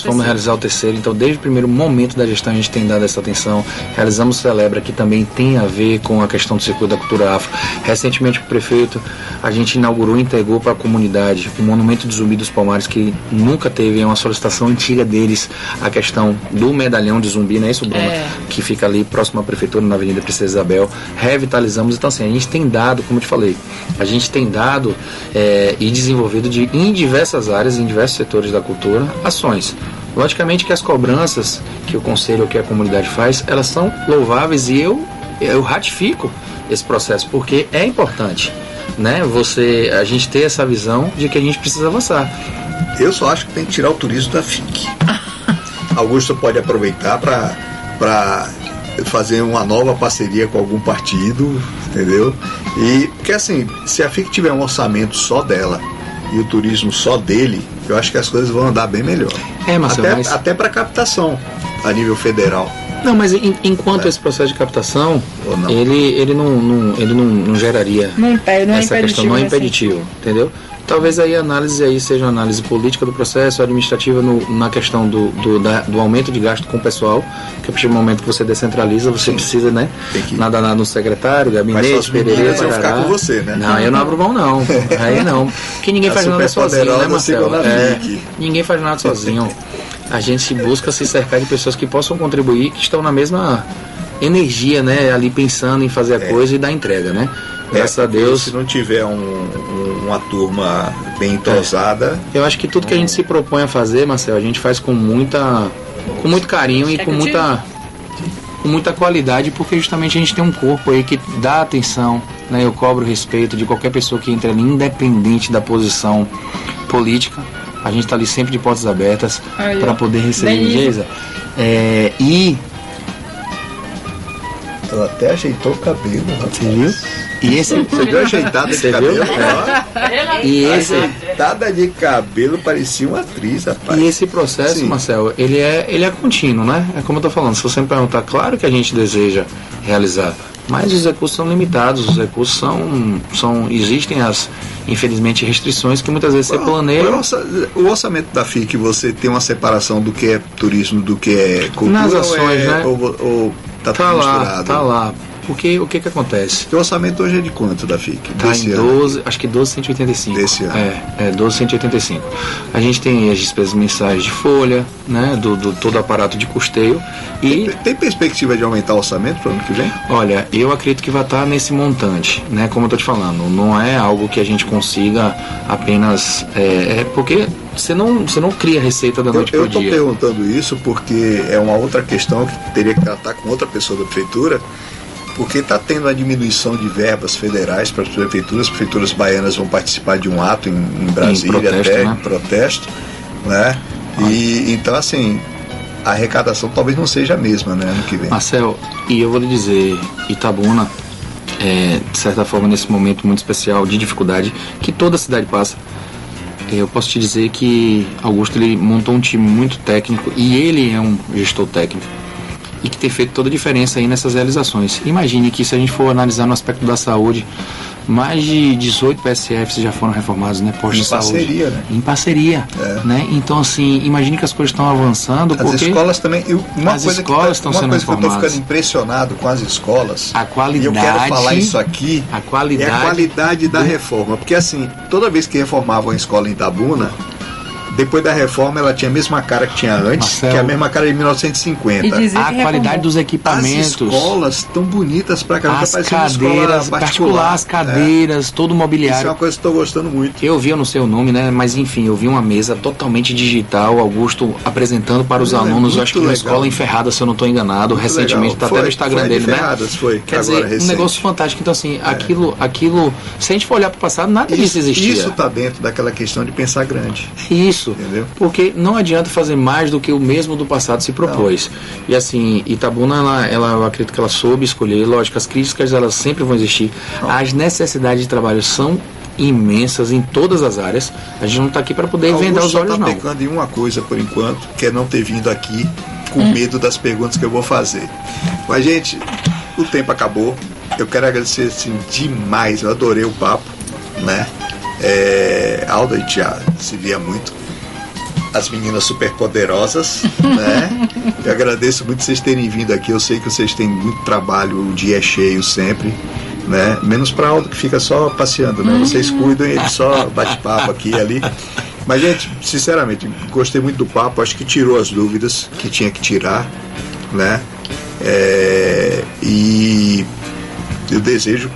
Speaker 4: Vamos realizar o terceiro. Então, desde o primeiro momento da gestão, a gente tem dado essa atenção. Realizamos o Celebra, que também tem a ver com a questão do Circuito da Cultura Afro. Recentemente, o prefeito, a gente inaugurou e entregou para a comunidade o Monumento de Zumbi dos Palmares, que nunca teve, é uma solicitação antiga deles, a questão do medalhão de zumbi, não é isso, Bruno? Que fica ali próximo à prefeitura, na Avenida Princesa Isabel. Revitalizamos. Então, assim, a gente tem dado, como eu te falei, a gente tem dado e desenvolvido em diversas áreas, em diversos setores da cultura, ações. Logicamente que as cobranças que o conselho ou que a comunidade faz, elas são louváveis e eu ratifico esse processo, porque é importante, né? A gente ter essa visão de que a gente precisa avançar.
Speaker 2: Eu só acho que tem que tirar o turismo da FIC. Augusto pode aproveitar para fazer uma nova parceria com algum partido, entendeu? E porque assim, se a FIC tiver um orçamento só dela e o turismo só dele, eu acho que as coisas vão andar bem melhor.
Speaker 4: Marcelo,
Speaker 2: até para captação a nível federal.
Speaker 4: Não, mas enquanto esse processo de captação, ele não geraria essa questão, não é impeditivo, entendeu? Talvez aí a análise aí seja uma análise política do processo, administrativa na questão do aumento de gasto com o pessoal, que a partir do momento que você descentraliza, você precisa, né? Nada no secretário, gabinete,
Speaker 2: Pereira, vão ficar com você, né?
Speaker 4: Não, eu não abro mão não. Aí não. Porque ninguém faz nada sozinho, né, Marcelo? Ninguém faz nada sozinho. A gente busca se cercar de pessoas que possam contribuir, que estão na mesma energia, né? Ali pensando em fazer a coisa e dar entrega, né? Graças a Deus.
Speaker 2: Se não tiver uma turma bem entrosada.
Speaker 4: Eu acho que tudo que a gente se propõe a fazer, Marcelo, a gente faz com muito carinho e com muita qualidade, porque justamente a gente tem um corpo aí que dá atenção, né? Eu cobro respeito de qualquer pessoa que entra ali, independente da posição política. A gente está ali sempre de portas abertas para poder receber. Geisa.
Speaker 2: Ela até ajeitou o cabelo,
Speaker 4: você viu? E esse,
Speaker 2: você viu a ajeitada de cabelo?
Speaker 4: E esse
Speaker 2: ajeitada de cabelo parecia uma atriz, rapaz.
Speaker 4: E esse processo, Marcelo, ele é contínuo, né? É como eu tô falando, se você me perguntar, claro que a gente deseja realizar, mas os recursos são limitados, os recursos existem infelizmente, restrições que muitas vezes você planeja.
Speaker 2: O orçamento da FIC, você tem uma separação do que é turismo, do que é cultura?
Speaker 4: Nas ações, né?
Speaker 2: Ou tá tudo misturado?
Speaker 4: Tá lá. porque o que acontece?
Speaker 2: O orçamento hoje é de quanto da FIC?
Speaker 4: Tá em 12, acho que 12.185.
Speaker 2: Desse ano.
Speaker 4: 12.185. A gente tem as despesas mensais de folha, né, do todo o aparato de custeio. E
Speaker 2: tem perspectiva de aumentar o orçamento para o ano que vem?
Speaker 4: Olha, eu acredito que vai estar nesse montante, né? Como eu estou te falando, não é algo que a gente consiga apenas... porque você não cria receita da noite para o dia.
Speaker 2: Eu estou perguntando isso porque é uma outra questão que teria que tratar com outra pessoa da prefeitura, porque está tendo a diminuição de verbas federais para as prefeituras baianas vão participar de um ato em Brasília, em protesto, né? E então, assim, a arrecadação talvez não seja a mesma, né, ano que vem.
Speaker 4: Marcel, e eu vou lhe dizer, Itabuna, de certa forma, nesse momento muito especial de dificuldade que toda a cidade passa, eu posso te dizer que Augusto ele montou um time muito técnico e ele é um gestor técnico e que tem feito toda a diferença aí nessas realizações. Imagine que se a gente for analisar no aspecto da saúde, mais de 18 PSFs já foram reformados, né? Postos de saúde.
Speaker 2: Parceria, né?
Speaker 4: Em parceria, né? Então, assim, imagine que as coisas estão avançando.
Speaker 2: As escolas também.
Speaker 4: As escolas estão sendo reformadas. Uma coisa que eu estou
Speaker 2: ficando impressionado com as escolas.
Speaker 4: A qualidade.
Speaker 2: E eu quero falar isso aqui.
Speaker 4: A qualidade.
Speaker 2: É a qualidade da reforma. Porque, assim, toda vez que reformavam a escola em Itabuna, depois da reforma ela tinha a mesma cara que tinha antes, Marcelo, que é a mesma cara de 1950.
Speaker 4: A qualidade dos equipamentos.
Speaker 2: As escolas estão bonitas pra caramba.
Speaker 4: As cadeiras particular, as cadeiras, todo o mobiliário.
Speaker 2: Isso é uma coisa que estou gostando muito.
Speaker 4: Eu não sei o nome, né? Mas enfim, eu vi uma mesa totalmente digital, Augusto apresentando para os alunos, eu acho que uma escola em Ferradas, se eu não estou enganado, muito recentemente, está até no Instagram dele, né?
Speaker 2: Quer
Speaker 4: dizer, um negócio fantástico. Então, assim, aquilo, se a gente for olhar para o passado, nada disso existia.
Speaker 2: Isso está dentro daquela questão de pensar grande.
Speaker 4: Isso.
Speaker 2: Entendeu?
Speaker 4: Porque não adianta fazer mais do que o mesmo do passado se propôs. Não. E assim, Itabuna, eu acredito que ela soube escolher. Lógico, as críticas elas sempre vão existir. Não. As necessidades de trabalho são imensas em todas as áreas. A gente não está aqui para poder vendar os olhos, não.
Speaker 2: Está pecando em uma coisa por enquanto, que é não ter vindo aqui com medo das perguntas que eu vou fazer. Mas, gente, o tempo acabou. Eu quero agradecer assim, demais. Eu adorei o papo, né? Alda, a gente já se via muito. As meninas super poderosas, né? Eu agradeço muito vocês terem vindo aqui. Eu sei que vocês têm muito trabalho, o dia é cheio sempre, né? Menos para Aldo que fica só passeando, né? Vocês cuidam e ele só bate papo aqui e ali. Mas, gente, sinceramente, gostei muito do papo. Acho que tirou as dúvidas que tinha que tirar, né? E eu desejo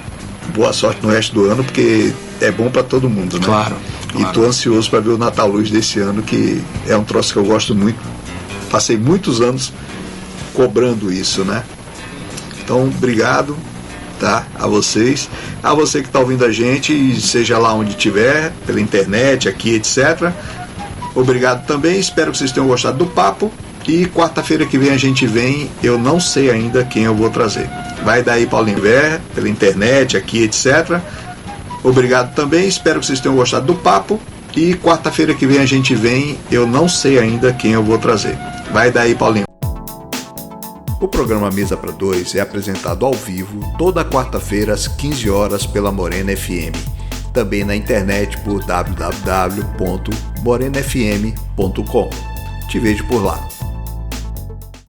Speaker 2: boa sorte no resto do ano, porque é bom para todo mundo, né?
Speaker 4: Claro.
Speaker 2: E tô ansioso para ver o Natal Luz desse ano, que é um troço que eu gosto muito. Passei muitos anos cobrando isso, né? Então, obrigado, tá? A vocês. A você que está ouvindo a gente, seja lá onde estiver, pela internet, aqui, etc. Obrigado também. Espero que vocês tenham gostado do papo. E quarta-feira que vem a gente vem. Eu não sei ainda quem eu vou trazer. Vai daí, Paulinho Ver, pela internet, aqui, etc. Obrigado também, espero que vocês tenham gostado do papo. E quarta-feira que vem a gente vem, eu não sei ainda quem eu vou trazer. Vai daí, Paulinho. O programa Mesa para Dois é apresentado ao vivo toda quarta-feira às 15 horas pela Morena FM. Também na internet por www.morenafm.com. Te vejo por lá.